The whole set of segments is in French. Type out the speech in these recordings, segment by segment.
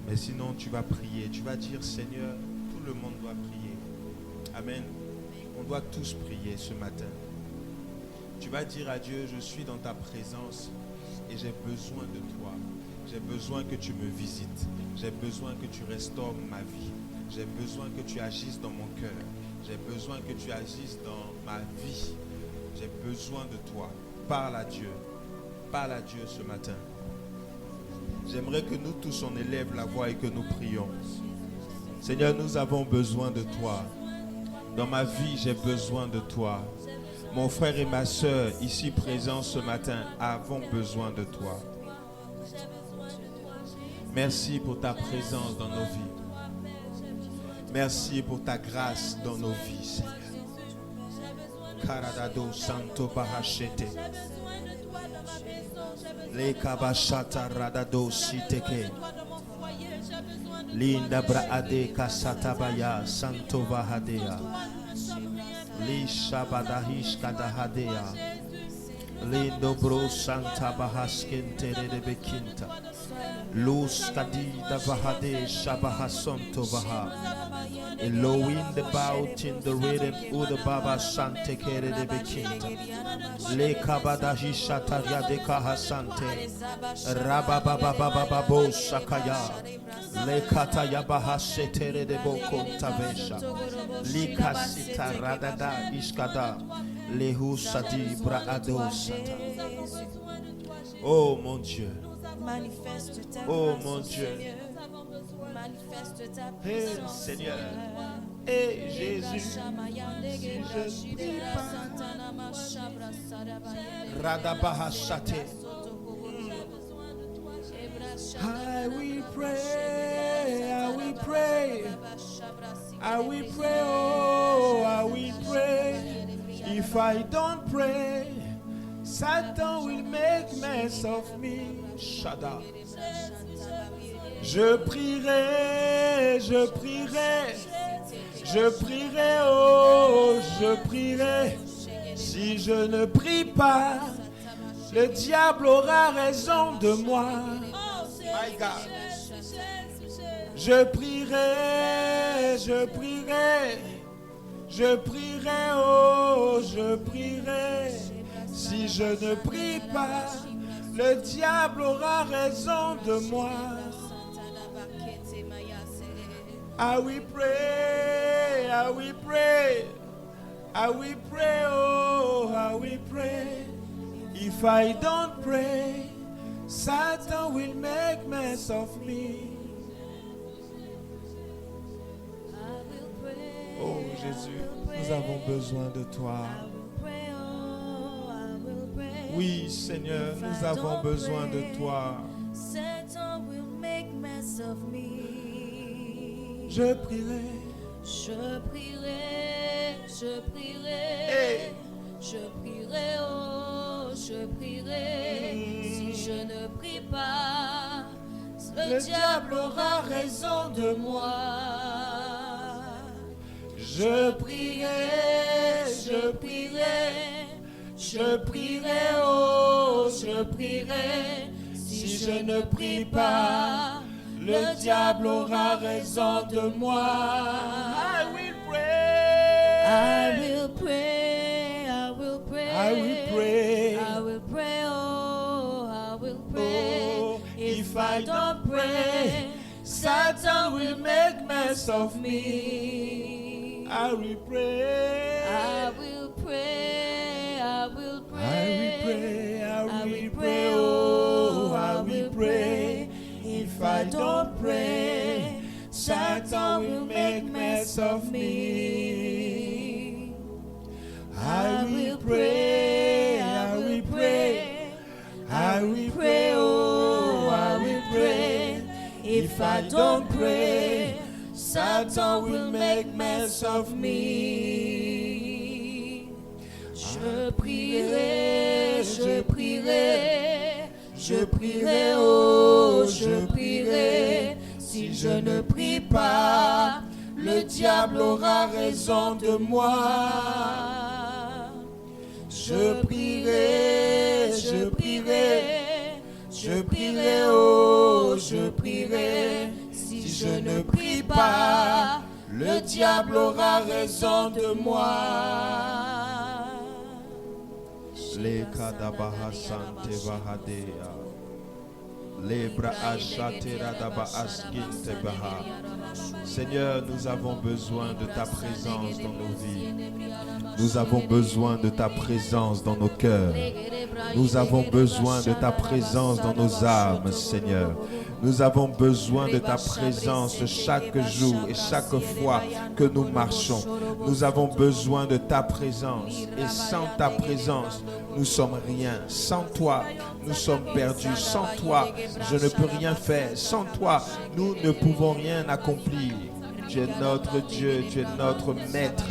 Mais sinon, tu vas prier. Tu vas dire, Seigneur, tout le monde doit prier. Amen. On doit tous prier ce matin. Tu vas dire à Dieu, je suis dans ta présence et j'ai besoin de toi. J'ai besoin que tu me visites. J'ai besoin que tu restaures ma vie. J'ai besoin que tu agisses dans mon cœur. J'ai besoin que tu agisses dans ma vie. J'ai besoin de toi. Parle à Dieu. Parle à Dieu ce matin. J'aimerais que nous tous on élève la voix et que nous prions. Seigneur, nous avons besoin de toi. Dans ma vie, j'ai besoin de toi. Mon frère et ma soeur ici présents ce matin avons besoin de toi. Merci pour ta présence dans nos vies. Merci pour ta grâce dans nos vies, Seigneur. Karadado Santo Bahashete. Le Kabashata Radado Siteke. Linda Braade Kasatabaya Santo Bahadea. Li Shabadahish Kadahadea. Lindo Bro Santa Bahaskente de Bekinta. Luz Kadida Bahade Shabahasonto Baha. Elohim the bout in the rhythm Uda Baba Sante Kere de Bekinta. Le Kabadahi Shataria de Kahasante. Rabababababo Sakaya. Le Kataya Bahasetere de Bokontavesha. Li Kasita Radada Iskada. Lehu Sadi Braado Sata. Oh mon Dieu. Oh mon Dieu. Hey Seigneur. Hey Jésus. Si je prie pas. Radabahashate. I will pray. I will pray. I will pray. Oh, I will pray. If I don't pray, Satan will make mess of me. Shut up. Je prierai, je prierai, je prierai, oh, je prierai. Si je ne prie pas, le diable aura raison de moi. My God. Je prierai, je prierai, je prierai, oh, je prierai. Si je ne prie pas, le diable aura raison de moi. I will pray, I will pray, I will pray, oh, I will pray. If I don't pray, Satan will make mess of me. Oh Jésus, nous avons besoin de toi. Oui Seigneur, nous avons besoin de toi. Je prierai, je prierai, je prierai, hey. Je prierai, oh, je prierai. Si je ne prie pas, le diable aura raison de moi. Je prierai, je prierai, je prierai, oh, je prierai. Si je ne prie pas, le diable aura raison de moi. I will pray. I will pray. I will pray. I will pray. I will pray. Oh, I will pray. Oh, if I don't pray, Satan will make mess of me. I will pray. I will pray. I will pray. I will pray. I will pray. Oh, I will pray. If I don't pray, Satan will make mess of me. I will pray, I will pray, I will pray, oh, I will pray. If I don't pray, Satan will make mess of me. Je prierai, je prierai, je prierai, oh, je prierai. Si je ne prie pas, le diable aura raison de moi. Je prierai, je prierai, je prierai, oh, je prierai. je ne prie pas, le diable aura raison de moi. Les kadabaha sante bahadea. Lebra ashatera daba askinte baha. Seigneur, nous avons besoin de ta présence dans nos vies. Nous avons besoin de ta présence dans nos cœurs. Nous avons besoin de ta présence dans nos âmes, Seigneur. Nous avons besoin de ta présence chaque jour et chaque fois que nous marchons. Nous avons besoin de ta présence. Et sans ta présence, nous sommes rien. Sans toi, nous sommes perdus. Sans toi, je ne peux rien faire. Sans toi, nous ne pouvons rien accomplir. Tu es notre Dieu, tu es notre maître.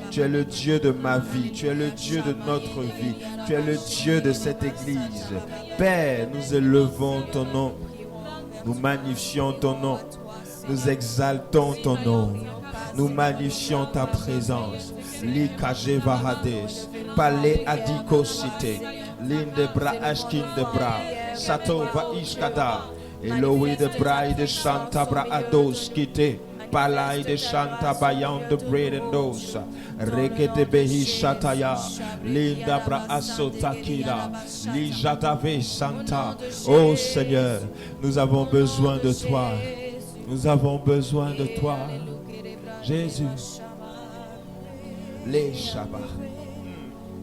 Tu es le Dieu de ma vie, tu es le Dieu de notre vie. Tu es le Dieu de cette église. Père, nous élevons ton nom. Nous magnifions ton nom. Nous exaltons ton nom. Nous magnifions ta présence. Likaje vahades. Pale adikosite. Linde bra ashkin de bra. Sato va ishkada. Eloé de bra de shanta bra ados kite. Palai de shanta bayan de bread and dosa. Rekete behi shataya. Linda bra asotakira. Lijatave santa. Oh Seigneur, nous avons besoin de toi. Nous avons besoin de toi. Jésus. Les Shabbats.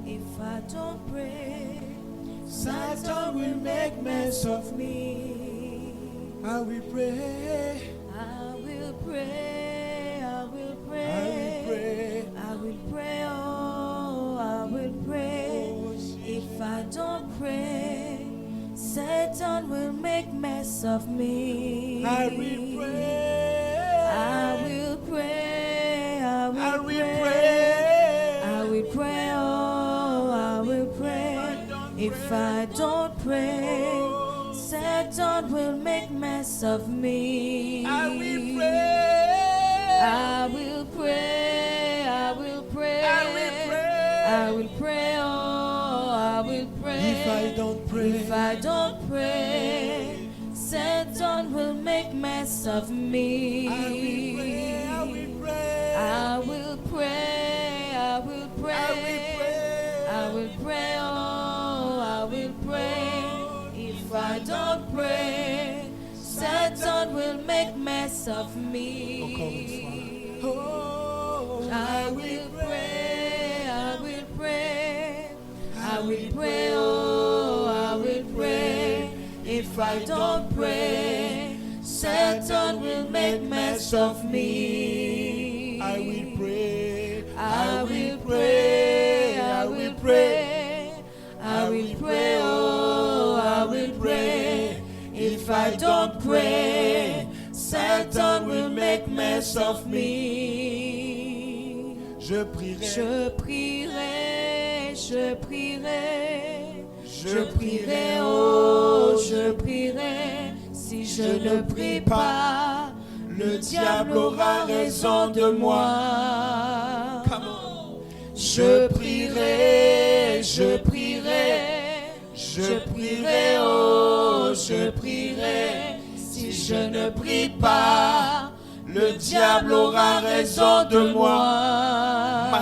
If I don't pray, Satan will make mess of me. I will pray. I will pray, I will pray, I will pray. I will pray, oh, I will pray. Oh, If I don't pray, Satan will make mess of me. I will pray. I will pray, I will, I will pray. pray. I will pray, oh, I will pray. If I don't pray, Satan will make mess of me. I will pray. I will pray, I will pray. I will pray. I will pray, oh, I will pray. If I don't pray, If I don't pray, Satan will make mess of me. I will pray. I will pray, I will pray. I will pray. I will pray, oh, I will pray. If I don't pray, Satan will make mess of me. Oh, I will pray, I will pray. I will pray, oh, I will pray. If I don't pray, Satan will make mess of me. I will pray. I will pray, I will pray. I will pray, oh, I will pray. If I don't pray, Satan will make mess of me. Je prierai. Je prierai, je prierai. Je prierai, oh, je prierai. Si je ne prie pas, le diable aura raison de moi. Je prierai, je prierai, je prierai, oh, je prierai. Si je ne prie pas, le diable aura raison de moi.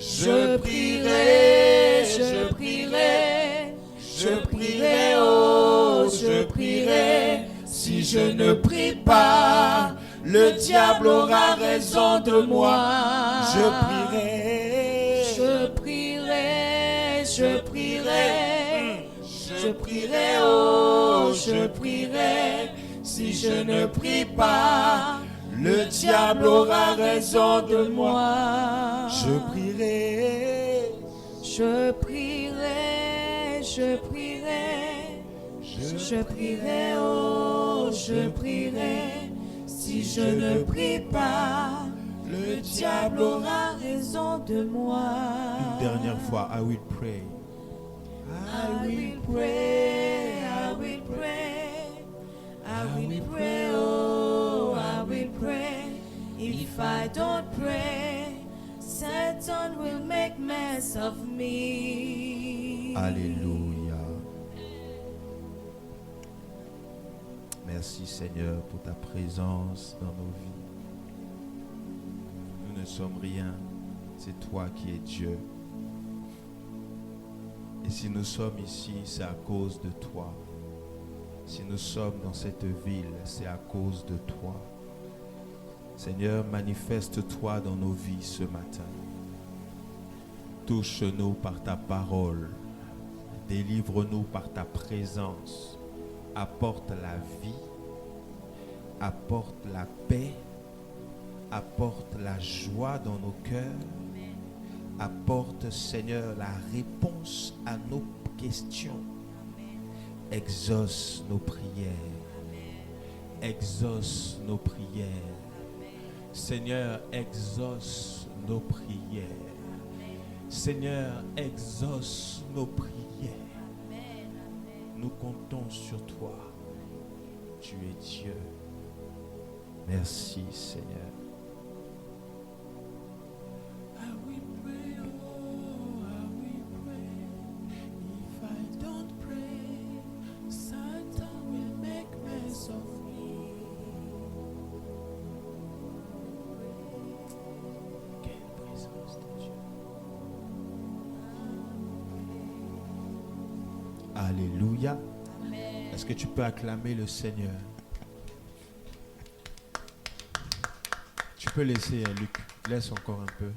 Je prierai, je prierai, je prierai, oh, je prierai. Si je ne prie pas, le diable aura raison de moi. Je prierai. Je prierai, je prierai, je prierai, oh, je prierai. Si je ne prie pas, le diable aura raison de moi. Je prierai. Je prierai, je prierai, je prierai, oh, je prierai. Si je ne prie pas, le diable aura raison de moi. Une dernière fois, I will pray. I will pray, I will pray, I will pray, oh, I will pray. If I don't pray, Satan will make mess of me. Alléluia. Merci Seigneur pour ta présence dans nos vies. Nous ne sommes rien, c'est toi qui es Dieu. Et si nous sommes ici, c'est à cause de toi. Si nous sommes dans cette ville, c'est à cause de toi. Seigneur, manifeste-toi dans nos vies ce matin. Touche-nous par ta parole. Délivre-nous par ta présence. Apporte la vie. Apporte la paix. Apporte la joie dans nos cœurs. Apporte, Seigneur, la réponse à nos questions. Exauce nos prières. Exauce nos prières. Seigneur, exauce nos prières. Seigneur, exauce nos prières. Nous comptons sur toi. Tu es Dieu. Merci, Seigneur. Alléluia. Est-ce que tu peux acclamer le Seigneur? Tu peux laisser, Luc. Laisse encore un peu.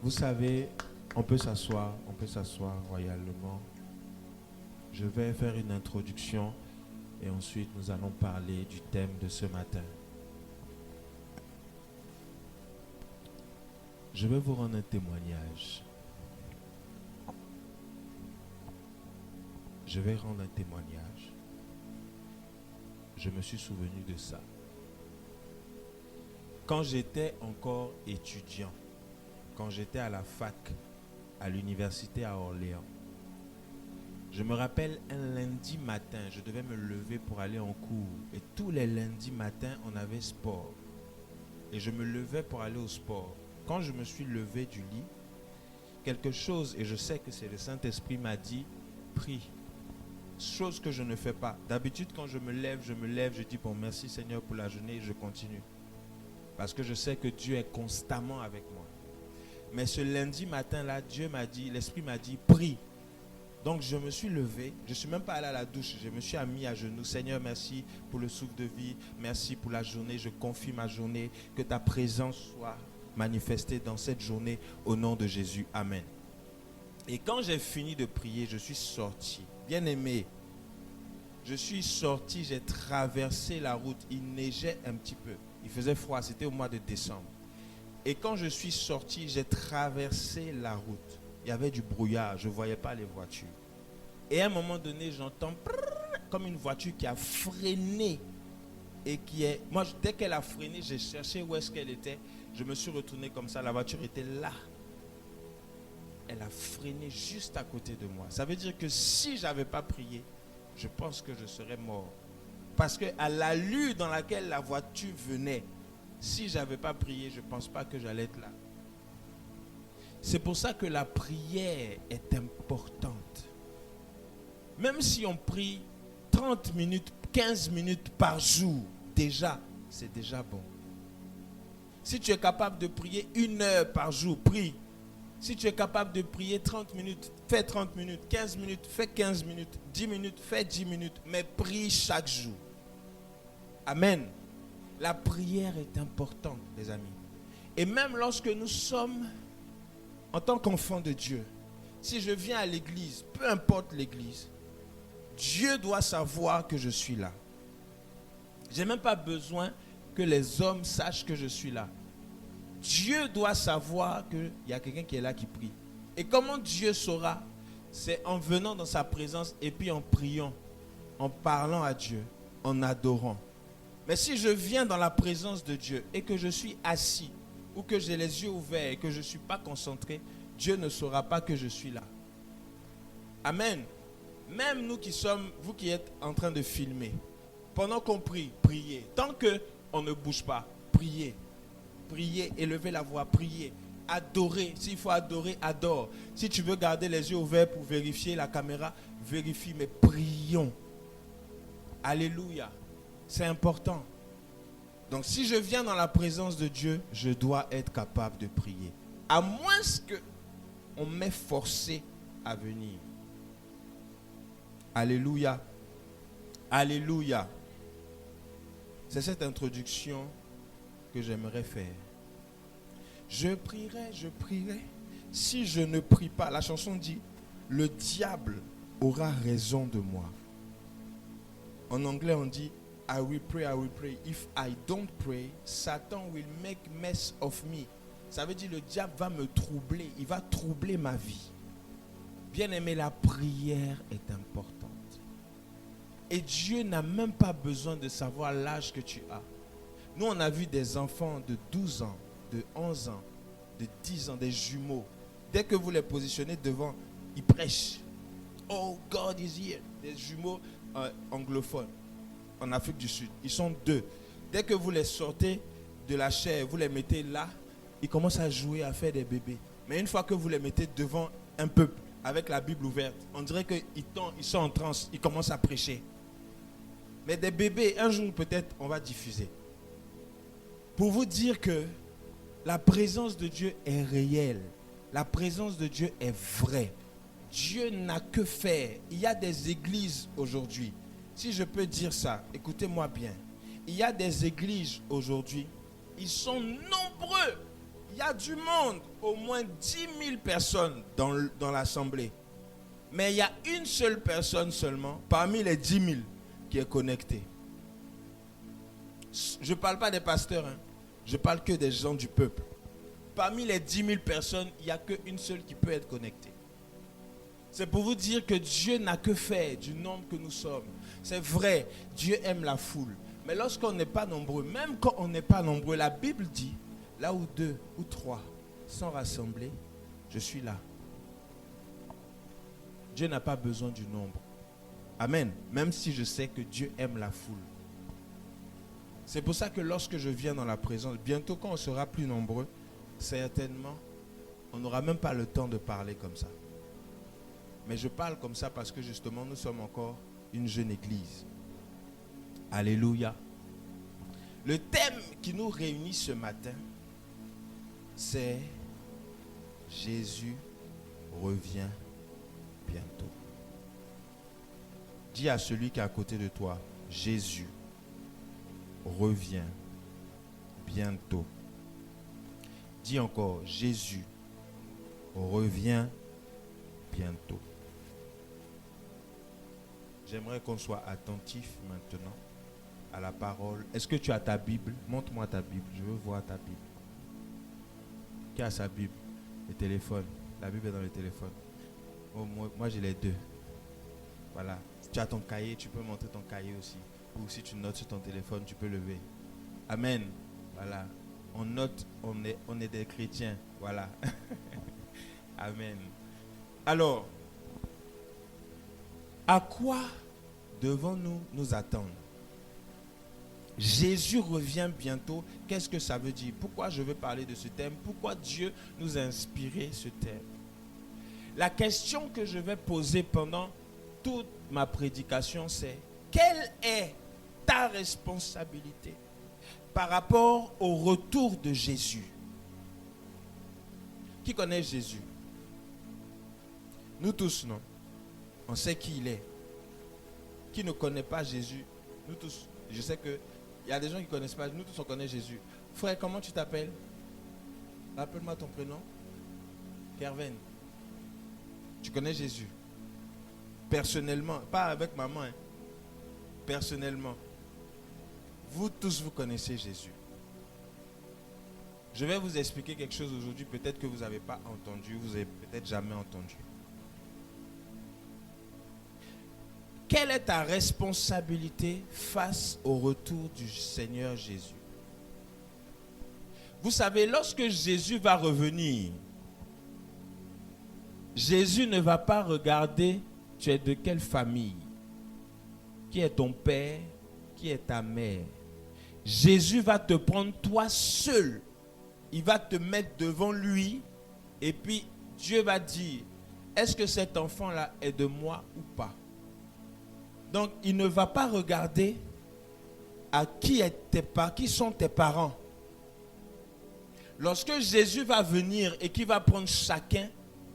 Vous savez, on peut s'asseoir royalement. Je vais faire une introduction et ensuite nous allons parler du thème de ce matin. Je vais vous rendre un témoignage. Je vais rendre un témoignage. Je me suis souvenu de ça. Quand j'étais encore étudiant, quand j'étais à la fac, à l'université à Orléans, je me rappelle un lundi matin, je devais me lever pour aller en cours. Et tous les lundis matins, on avait sport. Et je me levais pour aller au sport. Quand je me suis levé du lit, quelque chose, et je sais que c'est le Saint-Esprit, m'a dit, prie. Chose que je ne fais pas. D'habitude, quand je me lève, je dis bon, merci Seigneur pour la journée et je continue. Parce que je sais que Dieu est constamment avec moi. Mais ce lundi matin-là, Dieu m'a dit, l'Esprit m'a dit, prie. Donc je me suis levé, je ne suis même pas allé à la douche, je me suis mis à genoux. Seigneur, merci pour le souffle de vie, merci pour la journée, je confie ma journée, que ta présence soit manifestée dans cette journée au nom de Jésus. Amen. Et quand j'ai fini de prier, je suis sorti. Bien-aimé, je suis sorti, j'ai traversé la route, il neigeait un petit peu. Il faisait froid, c'était au mois de décembre. Et quand je suis sorti, j'ai traversé la route. Il y avait du brouillard, je ne voyais pas les voitures. Et à un moment donné, j'entends comme une voiture qui a freiné. Et qui est... Moi, dès qu'elle a freiné, j'ai cherché où est-ce qu'elle était. Je me suis retourné comme ça, la voiture était là. Elle a freiné juste à côté de moi. Ça veut dire que si je n'avais pas prié, je pense que je serais mort. Parce qu'à l'allure dans laquelle la voiture venait, si je n'avais pas prié, je ne pense pas que j'allais être là. C'est pour ça que la prière est importante. Même si on prie 30 minutes, 15 minutes par jour, déjà, c'est déjà bon. Si tu es capable de prier 1 heure par jour, prie. Si tu es capable de prier 30 minutes, fais 30 minutes, 15 minutes, fais 15 minutes, 10 minutes, fais 10 minutes, mais prie chaque jour. Amen. La prière est importante, les amis. Et même lorsque nous sommes, en tant qu'enfants de Dieu, si je viens à l'église, peu importe l'église, Dieu doit savoir que je suis là. Je n'ai même pas besoin que les hommes sachent que je suis là. Dieu doit savoir qu'il y a quelqu'un qui est là qui prie. Et comment Dieu saura? C'est en venant dans sa présence et puis en priant, en parlant à Dieu, en adorant. Mais si je viens dans la présence de Dieu et que je suis assis ou que j'ai les yeux ouverts et que je ne suis pas concentré, Dieu ne saura pas que je suis là. Amen. Même nous qui sommes, vous qui êtes en train de filmer, pendant qu'on prie, priez. Tant qu'on ne bouge pas, priez. Priez, élevez la voix, priez. Adorez, s'il faut adorer, adore. Si tu veux garder les yeux ouverts pour vérifier la caméra, vérifie, mais prions. Alléluia. C'est important. Donc si je viens dans la présence de Dieu, je dois être capable de prier. À moins qu'on m'ait forcé à venir. Alléluia. Alléluia. C'est cette introduction que j'aimerais faire. Je prierai. Si je ne prie pas, la chanson dit, le diable aura raison de moi. En anglais, on dit, I will pray. If I don't pray, Satan will make mess of me. Ça veut dire le diable va me troubler, il va troubler ma vie. Bien-aimé, la prière est importante. Et Dieu n'a même pas besoin de savoir l'âge que tu as. Nous, on a vu des enfants de 12 ans, de 11 ans, de 10 ans, des jumeaux. Dès que vous les positionnez devant, ils prêchent. Oh, God is here. Des jumeaux anglophones en Afrique du Sud. Ils sont 2. Dès que vous les sortez de la chair, vous les mettez là, ils commencent à jouer, à faire des bébés. Mais une fois que vous les mettez devant un peuple, avec la Bible ouverte, on dirait qu'ils sont en transe, ils commencent à prêcher. Mais des bébés, un jour peut-être, on va diffuser. Pour vous dire que la présence de Dieu est réelle. La présence de Dieu est vraie. Dieu n'a que faire. Il y a des églises aujourd'hui. Si je peux dire ça, écoutez-moi bien. Il y a des églises aujourd'hui. Ils sont nombreux. Il y a du monde. Au moins 10 000 personnes dans l'assemblée. Mais il y a une seule personne seulement, parmi les 10 000, qui est connectée. Je ne parle pas des pasteurs. Je parle que des gens du peuple. Parmi les 10 000 personnes, il n'y a qu'une seule qui peut être connectée. C'est pour vous dire que Dieu n'a que faire du nombre que nous sommes. C'est vrai, Dieu aime la foule. Mais lorsqu'on n'est pas nombreux, même quand on n'est pas nombreux, la Bible dit, là où 2 ou 3 sont rassemblés, je suis là. Dieu n'a pas besoin du nombre. Amen. Même si je sais que Dieu aime la foule. C'est pour ça que lorsque je viens dans la présence, bientôt quand on sera plus nombreux, certainement, on n'aura même pas le temps de parler comme ça. Mais je parle comme ça parce que justement, nous sommes encore une jeune église. Alléluia. Le thème qui nous réunit ce matin, c'est Jésus revient bientôt. Dis à celui qui est à côté de toi, Jésus revient bientôt. Dis encore, Jésus revient bientôt. J'aimerais qu'on soit attentif maintenant à la parole. Est-ce que tu as ta Bible? Montre-moi ta Bible. Je veux voir ta Bible. Qui a sa Bible? Le téléphone. La Bible est dans le téléphone. Oh, moi j'ai les 2. Voilà. Si tu as ton cahier, tu peux montrer ton cahier aussi. Ou si tu notes sur ton téléphone, tu peux lever. Amen. Voilà. On note, on est des chrétiens. Voilà. Amen. Alors, à quoi devons-nous nous attendre? Jésus revient bientôt. Qu'est-ce que ça veut dire? Pourquoi je veux parler de ce thème? Pourquoi Dieu nous a inspiré ce thème? La question que je vais poser pendant toute ma prédication, c'est: quelle est ta responsabilité par rapport au retour de Jésus? Qui connaît Jésus? Nous tous, non? On sait qui il est. Qui ne connaît pas Jésus? Nous tous. Je sais qu'il y a des gens qui ne connaissent pas. Nous tous, on connaît Jésus. Frère, comment tu t'appelles? Rappelle-moi ton prénom. Kerven. Tu connais Jésus? Personnellement. Pas avec maman. Personnellement. Vous tous, vous connaissez Jésus. Je vais vous expliquer quelque chose aujourd'hui. Peut-être que vous n'avez pas entendu. Vous n'avez peut-être jamais entendu. Quelle est ta responsabilité face au retour du Seigneur Jésus? Vous savez, lorsque Jésus va revenir, Jésus ne va pas regarder tu es de quelle famille, qui est ton père, qui est ta mère. Jésus va te prendre toi seul. Il va te mettre devant lui et puis Dieu va dire, est-ce que cet enfant-là est de moi ou pas? Donc, il ne va pas regarder qui sont tes parents. Lorsque Jésus va venir et qu'il va prendre chacun,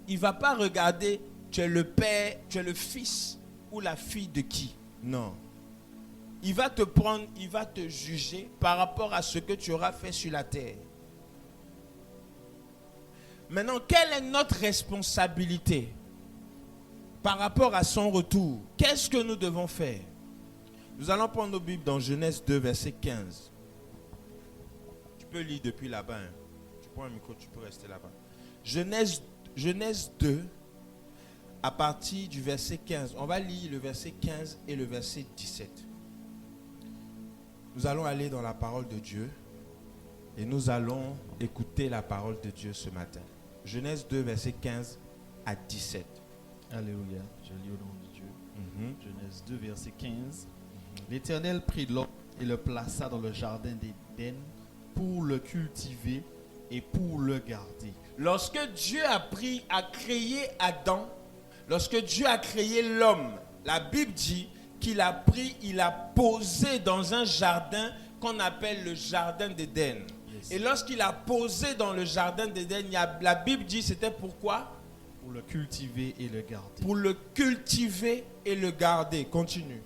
il ne va pas regarder tu es le père, tu es le fils ou la fille de qui. Non. Il va te prendre, il va te juger par rapport à ce que tu auras fait sur la terre. Maintenant, quelle est notre responsabilité par rapport à son retour? Qu'est-ce que nous devons faire? Nous allons prendre nos Bibles dans Genèse 2, verset 15. Tu peux lire depuis là-bas. Hein. Tu prends un micro, tu peux rester là-bas. Genèse 2, à partir du verset 15. On va lire le verset 15 et le verset 17. Nous allons aller dans la parole de Dieu et nous allons écouter la parole de Dieu ce matin. Genèse 2, verset 15 à 17. Alléluia, je lis au nom de Dieu. Genèse 2, verset 15. L'Éternel prit l'homme et le plaça dans le jardin d'Éden pour le cultiver et pour le garder. Lorsque Dieu a créé Adam, lorsque Dieu a créé l'homme, la Bible dit qu'il a pris, il a posé dans un jardin qu'on appelle le jardin d'Éden. Yes. Et lorsqu'il a posé dans le jardin d'Éden, la Bible dit c'était pourquoi? Pour le cultiver et le garder. Pour le cultiver et le garder. Continue.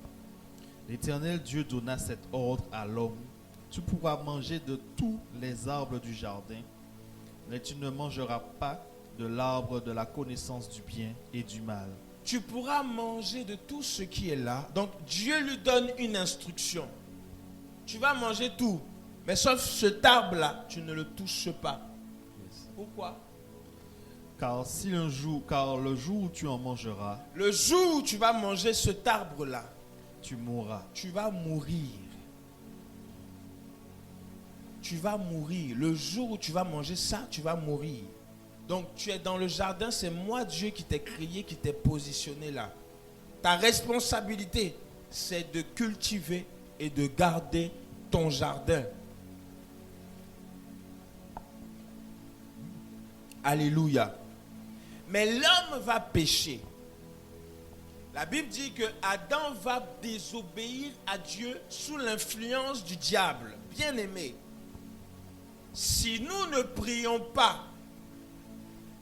L'Éternel Dieu donna cet ordre à l'homme. Tu pourras manger de tous les arbres du jardin, mais tu ne mangeras pas de l'arbre de la connaissance du bien et du mal. Tu pourras manger de tout ce qui est là. Donc Dieu lui donne une instruction. Tu vas manger tout, mais sauf cet arbre-là, tu ne le touches pas. Yes. Pourquoi? Car le jour où tu en mangeras, le jour où tu vas manger cet arbre-là, tu mourras. Tu vas mourir. Tu vas mourir. Le jour où tu vas manger ça, tu vas mourir. Donc tu es dans le jardin, c'est moi Dieu qui t'ai créé, qui t'ai positionné là. Ta responsabilité, c'est de cultiver et de garder ton jardin. Alléluia. Mais l'homme va pécher. La Bible dit que Adam va désobéir à Dieu sous l'influence du diable. Bien-aimé, si nous ne prions pas,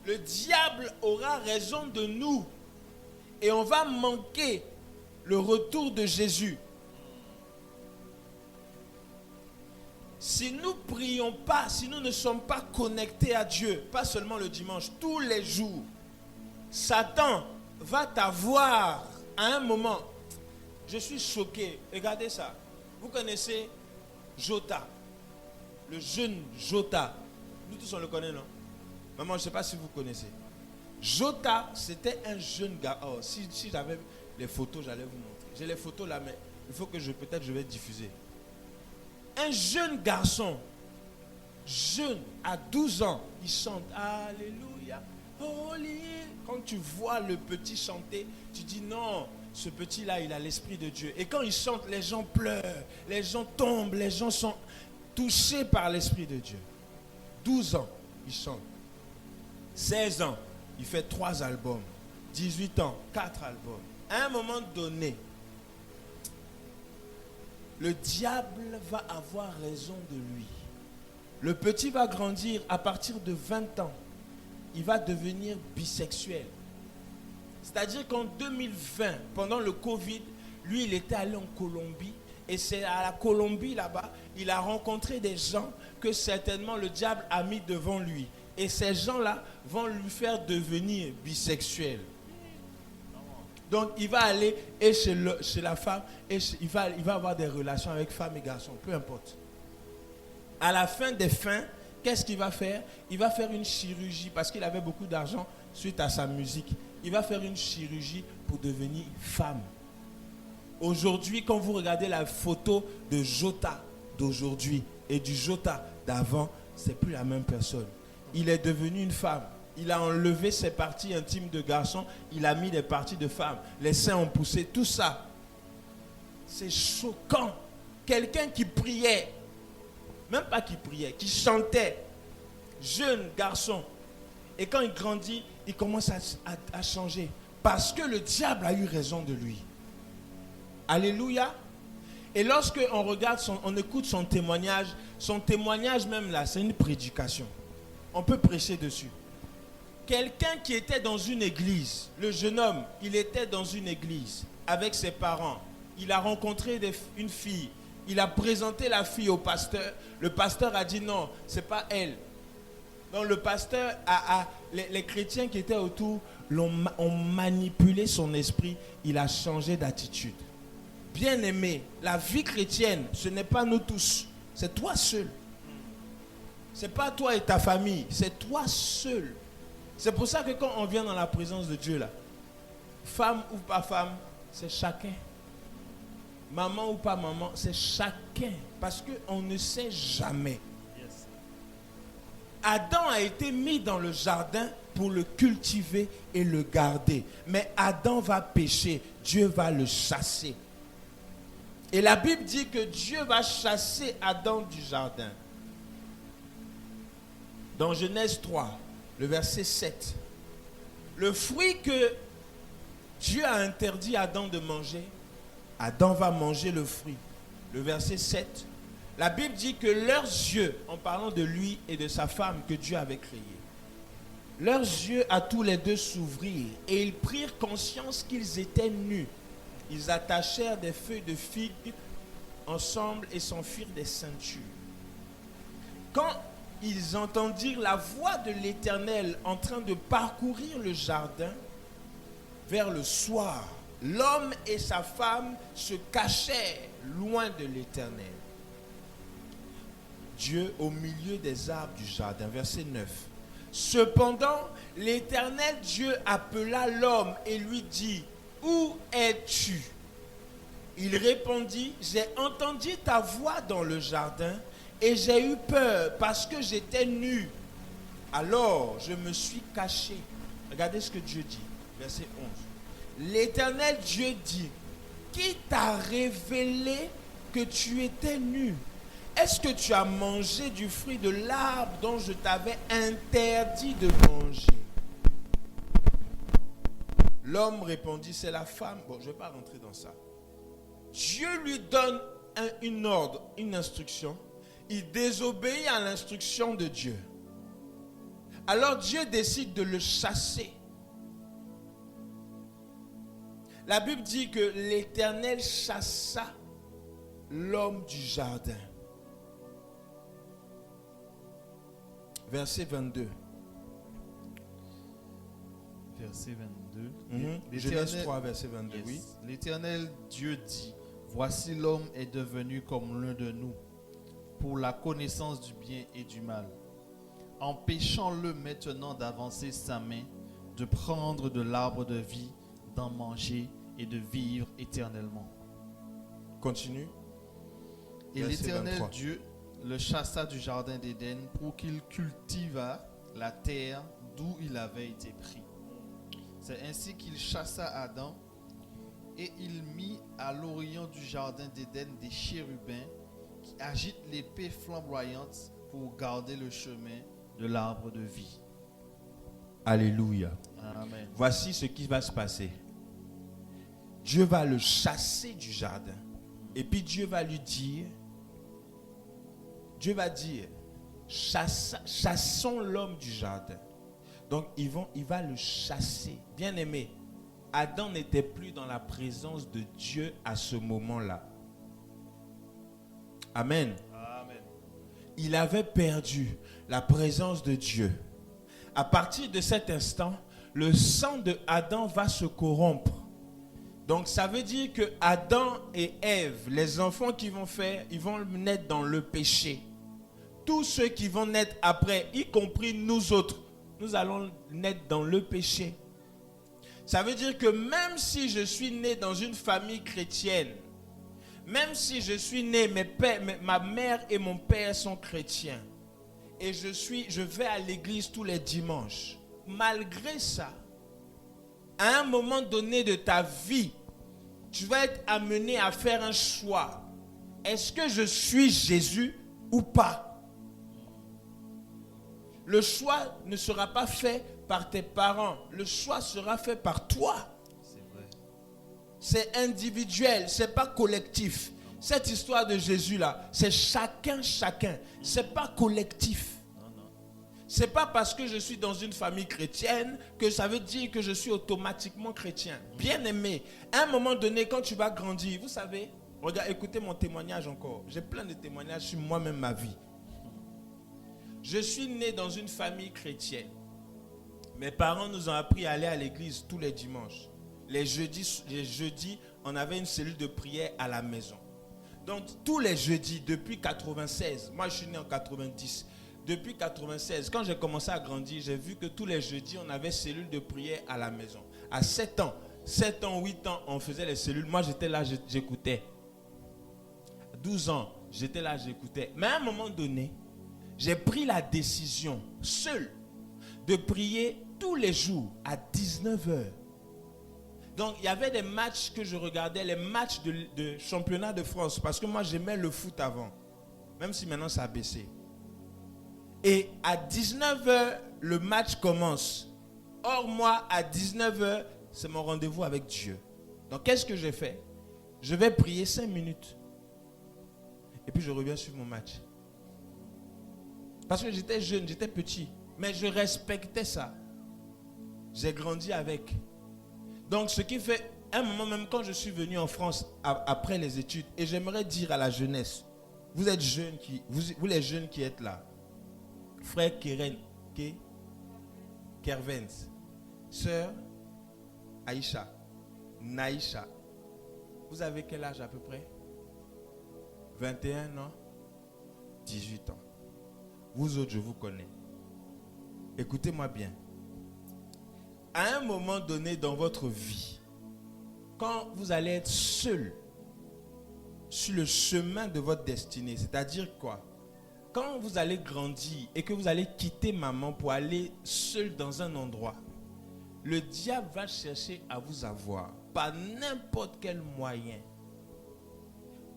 le diable aura raison de nous et on va manquer le retour de Jésus. Si nous ne prions pas, si nous ne sommes pas connectés à Dieu, pas seulement le dimanche, tous les jours, Satan va t'avoir à un moment. Je suis choqué. Regardez ça. Vous connaissez Jota, le jeune Jota. Nous tous on le connaît, non? Maman, je ne sais pas si vous connaissez. Jota, c'était un jeune gars. Oh, si j'avais les photos, j'allais vous montrer. J'ai les photos là, mais il faut que je vais diffuser. Un jeune garçon, jeune, à 12 ans, il chante Alléluia, Holy. Quand tu vois le petit chanter, tu dis non, ce petit-là, il a l'Esprit de Dieu. Et quand il chante, les gens pleurent, les gens tombent, les gens sont touchés par l'Esprit de Dieu. 12 ans, il chante. 16 ans, il fait 3 albums. 18 ans, 4 albums. À un moment donné, le diable va avoir raison de lui. Le petit va grandir à partir de 20 ans. Il va devenir bisexuel. C'est-à-dire qu'en 2020, pendant le Covid, lui, il était allé en Colombie. Et c'est à la Colombie, là-bas, il a rencontré des gens que certainement le diable a mis devant lui. Et ces gens-là vont lui faire devenir bisexuel. Donc, il va aller et chez la femme, et il va avoir des relations avec femme et garçon, peu importe. À la fin des fins, qu'est-ce qu'il va faire? Il va faire une chirurgie parce qu'il avait beaucoup d'argent suite à sa musique. Il va faire une chirurgie pour devenir femme. Aujourd'hui, quand vous regardez la photo de Jota d'aujourd'hui et du Jota d'avant, c'est plus la même personne. Il est devenu une femme. Il a enlevé ses parties intimes de garçon. Il a mis des parties de femme. Les seins ont poussé. Tout ça. C'est choquant. Quelqu'un qui priait. Même pas qui priait. Qui chantait. Jeune garçon. Et quand il grandit, il commence à changer. Parce que le diable a eu raison de lui. Alléluia. Et lorsque on regarde, on écoute son témoignage même là, c'est une prédication. On peut prêcher dessus. Quelqu'un qui était dans une église, le jeune homme, il était dans une église avec ses parents. Il a rencontré une fille. Il a présenté la fille au pasteur. Le pasteur a dit non, c'est pas elle. Donc le pasteur, les chrétiens qui étaient autour ont manipulé son esprit. Il a changé d'attitude. Bien-aimé, la vie chrétienne, ce n'est pas nous tous. C'est toi seul. Ce n'est pas toi et ta famille. C'est toi seul. C'est pour ça que quand on vient dans la présence de Dieu, là, femme ou pas femme, c'est chacun. Maman ou pas maman, c'est chacun. Parce qu'on ne sait jamais. Yes. Adam a été mis dans le jardin pour le cultiver et le garder. Mais Adam va pécher. Dieu va le chasser. Et la Bible dit que Dieu va chasser Adam du jardin. Dans Genèse 3, le verset 7. Le fruit que Dieu a interdit à Adam de manger, Adam va manger le fruit. Le verset 7. La Bible dit que leurs yeux, en parlant de lui et de sa femme que Dieu avait créés, leurs yeux à tous les deux s'ouvrirent et ils prirent conscience qu'ils étaient nus. Ils attachèrent des feuilles de figues ensemble et s'enfuirent des ceintures. Quand ils entendirent la voix de l'Éternel en train de parcourir le jardin, vers le soir, l'homme et sa femme se cachèrent loin de l'Éternel. Dieu au milieu des arbres du jardin. Verset 9. Cependant, l'Éternel Dieu appela l'homme et lui dit, « Où es-tu » Il répondit, « J'ai entendu ta voix dans le jardin et j'ai eu peur parce que j'étais nu. Alors je me suis caché. » Regardez ce que Dieu dit. Verset 11. L'Éternel Dieu dit, « Qui t'a révélé que tu étais nu? Est-ce que tu as mangé du fruit de l'arbre dont je t'avais interdit de manger ?» L'homme répondit, c'est la femme. Bon, je ne vais pas rentrer dans ça. Dieu lui donne une ordre, une instruction. Il désobéit à l'instruction de Dieu. Alors Dieu décide de le chasser. La Bible dit que l'Éternel chassa l'homme du jardin. Verset 22. Verset 22. Genèse 3, verset 22, Yes. oui. L'Éternel Dieu dit, voici l'homme est devenu comme l'un de nous, pour la connaissance du bien et du mal. Empêchons-le maintenant d'avancer sa main, de prendre de l'arbre de vie, d'en manger et de vivre éternellement. Continue. Et Verset l'Éternel 23. Dieu le chassa du jardin d'Éden pour qu'il cultivât la terre d'où il avait été pris. C'est ainsi qu'il chassa Adam et il mit à l'orient du jardin d'Éden des chérubins qui agitent l'épée flamboyante pour garder le chemin de l'arbre de vie. Alléluia. Amen. Voici ce qui va se passer. Dieu va le chasser du jardin. Et puis Dieu va lui dire, Dieu va dire, chassons l'homme du jardin. Donc il va le chasser. Bien aimé, Adam n'était plus dans la présence de Dieu à ce moment-là. Amen. Amen. Il avait perdu la présence de Dieu. À partir de cet instant, le sang de Adam va se corrompre. Donc ça veut dire que Adam et Ève, les enfants qu'ils vont faire, ils vont naître dans le péché. Tous ceux qui vont naître après, y compris nous autres, nous allons naître dans le péché. Ça veut dire que même si je suis né dans une famille chrétienne, même si je suis né, ma mère et mon père sont chrétiens, et je vais à l'église tous les dimanches, malgré ça, à un moment donné de ta vie, tu vas être amené à faire un choix. Est-ce que je suis Jésus ou pas? Le choix ne sera pas fait par tes parents. Le choix sera fait par toi. C'est vrai. C'est individuel, c'est pas collectif. Cette histoire de Jésus-là, c'est chacun. C'est pas collectif. C'est pas parce que je suis dans une famille chrétienne que ça veut dire que je suis automatiquement chrétien. Bien aimé, à un moment donné, quand tu vas grandir, vous savez, regarde, écoutez mon témoignage encore. J'ai plein de témoignages sur moi-même, ma vie. Je suis né dans une famille chrétienne. Mes parents nous ont appris à aller à l'église tous les dimanches. Les jeudis, on avait une cellule de prière à la maison. Donc, tous les jeudis, depuis 96, moi je suis né en 90, depuis 96, quand j'ai commencé à grandir, j'ai vu que tous les jeudis, on avait cellule de prière à la maison. À 7 ans, 8 ans, on faisait les cellules. Moi, j'étais là, j'écoutais. 12 ans, j'étais là, j'écoutais. Mais à un moment donné, j'ai pris la décision, seul, de prier tous les jours à 19h. Donc, il y avait des matchs que je regardais, les matchs de championnat de France, parce que moi, j'aimais le foot avant, même si maintenant, ça a baissé. Et à 19h, le match commence. Or, moi, à 19h, c'est mon rendez-vous avec Dieu. Donc, qu'est-ce que j'ai fait? Je vais prier 5 minutes. Et puis, je reviens sur mon match. Parce que j'étais jeune, j'étais petit. Mais je respectais ça. J'ai grandi avec. Donc, ce qui fait, un moment même quand je suis venu en France, après les études, et j'aimerais dire à la jeunesse, vous êtes jeunes, vous les jeunes qui êtes là, frère Kervens, sœur Aïcha, Naïcha, vous avez quel âge à peu près? 21 ans, 18 ans. Vous autres, je vous connais. Écoutez-moi bien. À un moment donné dans votre vie, quand vous allez être seul sur le chemin de votre destinée, c'est-à-dire quoi? Quand vous allez grandir et que vous allez quitter maman pour aller seul dans un endroit, le diable va chercher à vous avoir par n'importe quel moyen.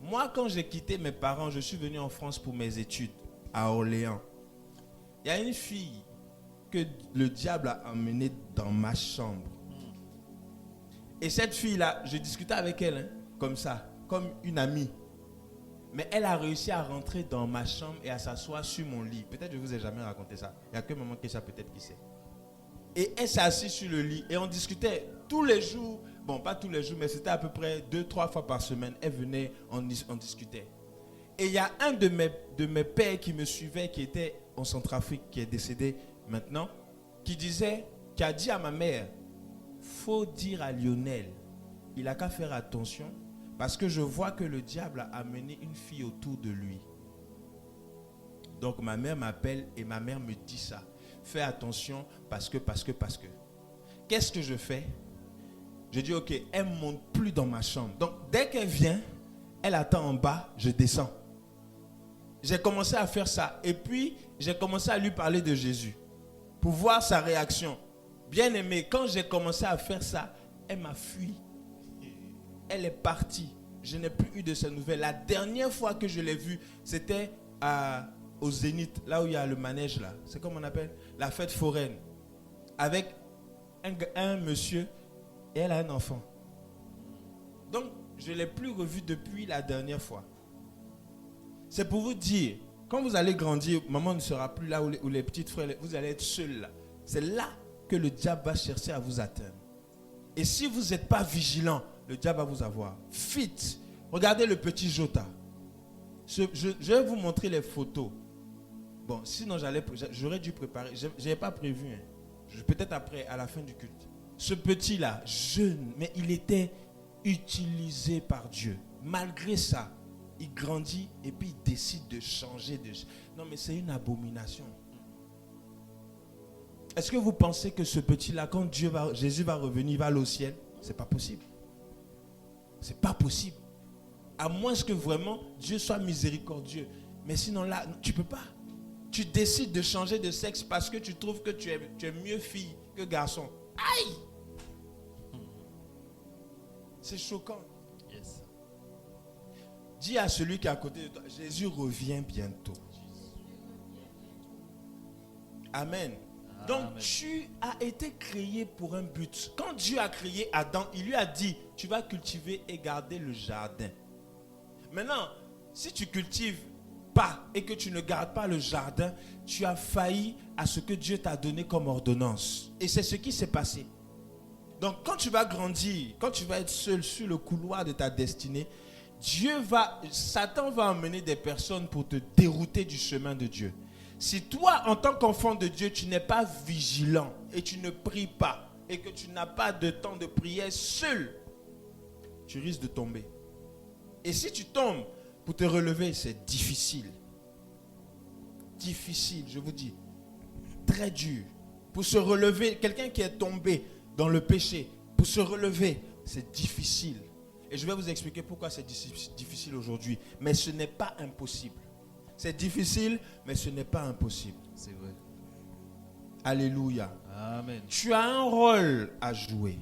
Moi, quand j'ai quitté mes parents, je suis venu en France pour mes études à Orléans. Il y a une fille que le diable a emmenée dans ma chambre. Et cette fille-là, je discutais avec elle, comme ça, comme une amie. Mais elle a réussi à rentrer dans ma chambre et à s'asseoir sur mon lit. Peut-être que je ne vous ai jamais raconté ça. Il n'y a que maman Kesha peut-être qui sait. Et elle s'est assise sur le lit et on discutait tous les jours. Bon, pas tous les jours, mais c'était à peu près 2-3 fois par semaine. Elle venait, on discutait. Et il y a un de mes pères qui me suivait, qui était en Centrafrique, qui est décédé maintenant, qui a dit à ma mère, faut dire à Lionel, il n'a qu'à faire attention, parce que je vois que le diable a amené une fille autour de lui. Donc ma mère m'appelle et ma mère me dit ça. Fais attention parce que. Qu'est-ce que je fais? Je dis ok, elle ne monte plus dans ma chambre. Donc dès qu'elle vient, elle attend en bas, je descends. J'ai commencé à faire ça. Et puis, j'ai commencé à lui parler de Jésus. Pour voir sa réaction. Bien aimé, quand j'ai commencé à faire ça, elle m'a fui. Elle est partie. Je n'ai plus eu de ses nouvelles. La dernière fois que je l'ai vue, c'était au Zénith, là où il y a le manège là. C'est comme on appelle la fête foraine. Avec un monsieur et elle a un enfant. Donc, je ne l'ai plus revue depuis la dernière fois. C'est pour vous dire, quand vous allez grandir, maman ne sera plus là où les petites frères, vous allez être seuls là. C'est là que le diable va chercher à vous atteindre. Et si vous n'êtes pas vigilant, le diable va vous avoir. Vite, regardez le petit Jota. Je vais vous montrer les photos. Bon, sinon j'aurais dû préparer. Je n'avais pas prévu. Peut-être après, à la fin du culte. Ce petit-là, jeune, mais il était utilisé par Dieu. Malgré ça, il grandit et puis il décide de changer de... Non, mais c'est une abomination. Est-ce que vous pensez que ce petit-là, quand Jésus va revenir, il va aller au ciel? C'est pas possible. C'est pas possible. À moins que vraiment Dieu soit miséricordieux. Mais sinon là, tu peux pas. Tu décides de changer de sexe parce que tu trouves que tu es mieux fille que garçon. Aïe! C'est choquant. Yes. Dis à celui qui est à côté de toi, Jésus revient bientôt. Amen. Donc Amen. tu as été créé pour un but. Quand Dieu a créé Adam, il lui a dit, tu vas cultiver et garder le jardin. Maintenant, si tu cultives pas et que tu ne gardes pas le jardin, tu as failli à ce que Dieu t'a donné comme ordonnance. Et c'est ce qui s'est passé. Donc quand tu vas grandir, quand tu vas être seul sur le couloir de ta destinée, Satan va emmener des personnes pour te dérouter du chemin de Dieu. Si toi, en tant qu'enfant de Dieu, tu n'es pas vigilant et tu ne pries pas et que tu n'as pas de temps de prière seul, tu risques de tomber. Et si tu tombes, pour te relever, c'est difficile. Difficile, je vous dis. Très dur. Pour se relever, quelqu'un qui est tombé dans le péché, pour se relever, c'est difficile. Et je vais vous expliquer pourquoi c'est difficile aujourd'hui. Mais ce n'est pas impossible. C'est difficile, mais ce n'est pas impossible. C'est vrai. Alléluia. Amen. Tu as un rôle à jouer.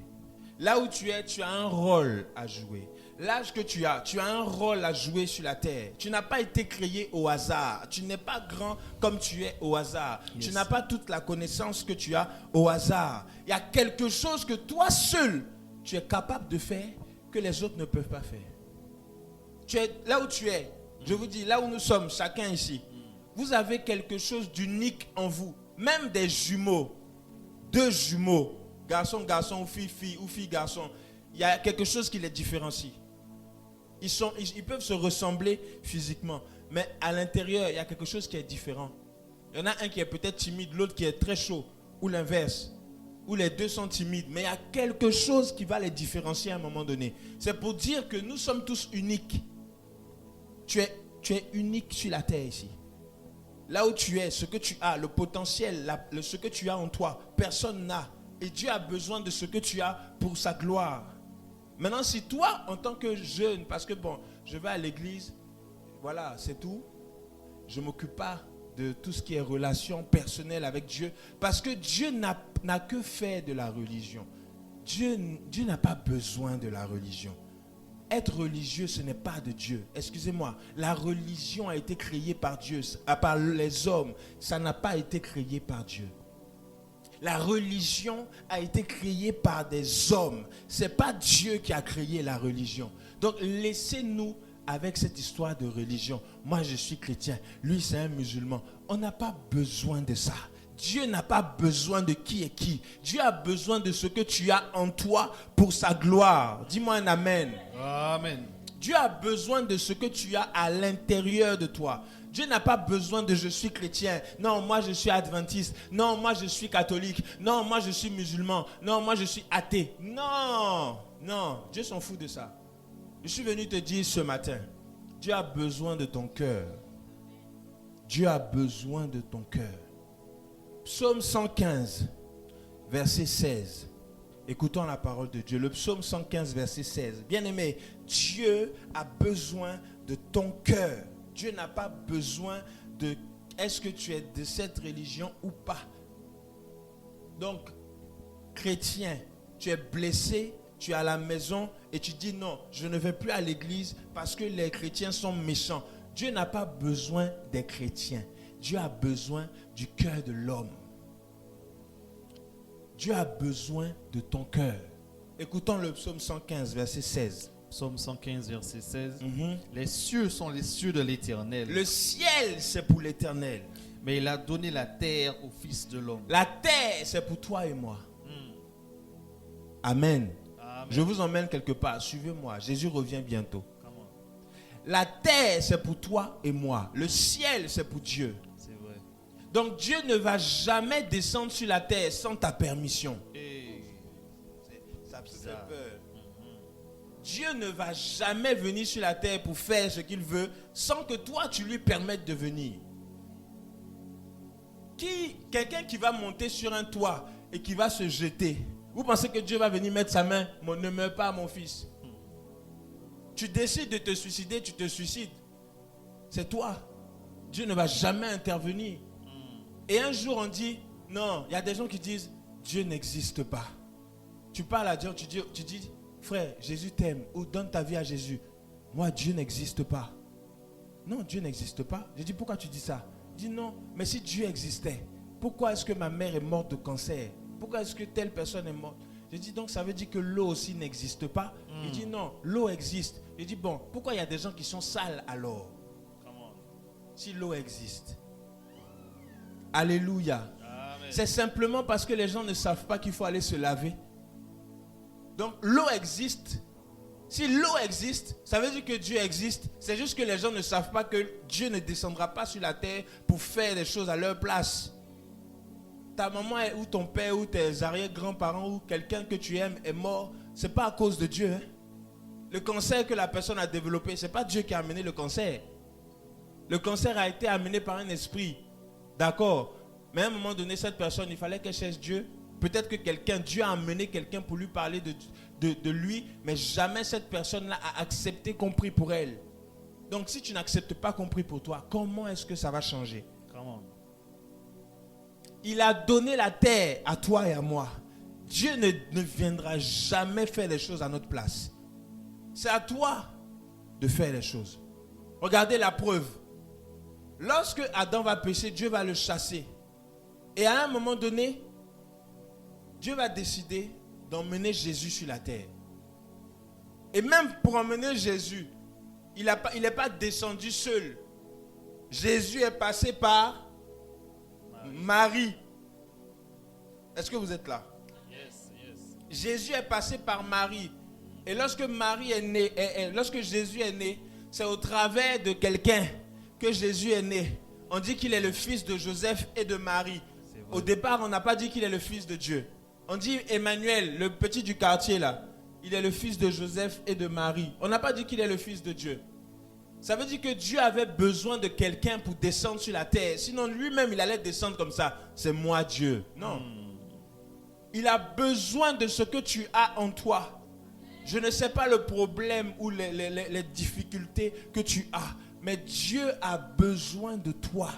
Là où tu es, tu as un rôle à jouer. L'âge que tu as un rôle à jouer sur la terre. Tu n'as pas été créé au hasard. Tu n'es pas grand comme tu es au hasard. Yes. Tu n'as pas toute la connaissance que tu as au hasard. Il y a quelque chose que toi seul, tu es capable de faire que les autres ne peuvent pas faire. Tu es là où tu es. Je vous dis, là où nous sommes, chacun ici, vous avez quelque chose d'unique en vous. Même des jumeaux, 2 jumeaux, garçon, garçon, ou fille, ou fille, garçon. Il y a quelque chose qui les différencie. Ils peuvent se ressembler physiquement, mais à l'intérieur, il y a quelque chose qui est différent. Il y en a un qui est peut-être timide, l'autre qui est très chaud, ou l'inverse. Ou les deux sont timides, mais il y a quelque chose qui va les différencier à un moment donné. C'est pour dire que nous sommes tous uniques. Tu es unique sur la terre ici. Là où tu es, ce que tu as, le potentiel, ce que tu as en toi, personne n'a. Et Dieu a besoin de ce que tu as pour sa gloire. Maintenant, si toi, en tant que jeune, parce que bon, je vais à l'église, voilà, c'est tout. Je ne m'occupe pas de tout ce qui est relation personnelle avec Dieu. Parce que Dieu n'a que faire de la religion. Dieu n'a pas besoin de la religion. Être religieux, ce n'est pas de Dieu. Excusez-moi, la religion a été créée par Dieu, par les hommes. Ça n'a pas été créé par Dieu. La religion a été créée par des hommes. Ce n'est pas Dieu qui a créé la religion. Donc laissez-nous avec cette histoire de religion. Moi, je suis chrétien. Lui, c'est un musulman. On n'a pas besoin de ça. Dieu n'a pas besoin de qui est qui. Dieu a besoin de ce que tu as en toi pour sa gloire. Dis-moi un amen. Amen. Dieu a besoin de ce que tu as à l'intérieur de toi. Dieu n'a pas besoin de je suis chrétien. Non, moi je suis adventiste. Non, moi je suis catholique. Non, moi je suis musulman. Non, moi je suis athée. Non, non, Dieu s'en fout de ça. Je suis venu te dire ce matin, Dieu a besoin de ton cœur. Dieu a besoin de ton cœur. Psaume 115, verset 16. Écoutons la parole de Dieu. Le psaume 115, verset 16. Bien-aimé, Dieu a besoin de ton cœur. Dieu n'a pas besoin de est-ce que tu es de cette religion ou pas. Donc, chrétien, tu es blessé, tu es à la maison et tu dis non, je ne vais plus à l'église parce que les chrétiens sont méchants. Dieu n'a pas besoin des chrétiens. Dieu a besoin du cœur de l'homme. Dieu a besoin de ton cœur. Écoutons le psaume 115, verset 16. Psaume 115, verset 16. Mm-hmm. Les cieux sont les cieux de l'Éternel. Le ciel, c'est pour l'Éternel. Mais il a donné la terre au Fils de l'homme. La terre, c'est pour toi et moi. Amen. Amen. Je vous emmène quelque part. Suivez-moi. Jésus revient bientôt. Come on. La terre, c'est pour toi et moi. Le ciel, c'est pour Dieu. C'est vrai. Donc Dieu ne va jamais descendre sur la terre sans ta permission. Et Ça fait bizarre. peur. Dieu ne va jamais venir sur la terre pour faire ce qu'il veut sans que toi tu lui permettes de venir. Quelqu'un qui va monter sur un toit et qui va se jeter, vous pensez que Dieu va venir mettre sa main? Ne meurs pas, mon fils. Tu décides de te suicider, tu te suicides. C'est toi. Dieu ne va jamais intervenir. Et un jour on dit, non, il y a des gens qui disent, Dieu n'existe pas. Tu parles à Dieu, tu dis, frère, Jésus t'aime, ou donne ta vie à Jésus. Moi, Dieu n'existe pas. Non, Dieu n'existe pas. Je dis, pourquoi tu dis ça? Il dit, non, mais si Dieu existait, pourquoi est-ce que ma mère est morte de cancer? Pourquoi est-ce que telle personne est morte? J'ai dit, donc ça veut dire que l'eau aussi n'existe pas? Il dit, non, l'eau existe. J'ai dit, bon, pourquoi il y a des gens qui sont sales alors? Si l'eau existe. Alléluia. Amen. C'est simplement parce que les gens ne savent pas qu'il faut aller se laver. Donc l'eau existe. Si l'eau existe, ça veut dire que Dieu existe. C'est juste que les gens ne savent pas que Dieu ne descendra pas sur la terre pour faire des choses à leur place. Ta maman ou ton père ou tes arrière-grands-parents ou quelqu'un que tu aimes est mort, ce n'est pas à cause de Dieu. Hein? Le cancer que la personne a développé, ce n'est pas Dieu qui a amené le cancer. Le cancer a été amené par un esprit. D'accord. Mais à un moment donné, cette personne, il fallait qu'elle cherche Dieu. Peut-être que Dieu a amené quelqu'un pour lui parler de lui, mais jamais cette personne-là a accepté qu'on prie pour elle. Donc si tu n'acceptes pas qu'on prie pour toi, comment est-ce que ça va changer? Il a donné la terre à toi et à moi. Dieu ne viendra jamais faire les choses à notre place. C'est à toi de faire les choses. Regardez la preuve. Lorsque Adam va pécher, Dieu va le chasser. Et à un moment donné, Dieu va décider d'emmener Jésus sur la terre. Et même pour emmener Jésus, il n'est pas descendu seul. Jésus est passé par Marie. Est-ce que vous êtes là? Yes, yes. Jésus est passé par Marie. Et lorsque Marie est née, lorsque Jésus est né, c'est au travers de quelqu'un que Jésus est né. On dit qu'il est le fils de Joseph et de Marie. Au départ, on n'a pas dit qu'il est le fils de Dieu. On dit Emmanuel, le petit du quartier là, il est le fils de Joseph et de Marie. On n'a pas dit qu'il est le fils de Dieu. Ça veut dire que Dieu avait besoin de quelqu'un pour descendre sur la terre. Sinon, lui-même, il allait descendre comme ça. C'est moi Dieu. Non. Il a besoin de ce que tu as en toi. Je ne sais pas le problème ou les difficultés que tu as. Mais Dieu a besoin de toi.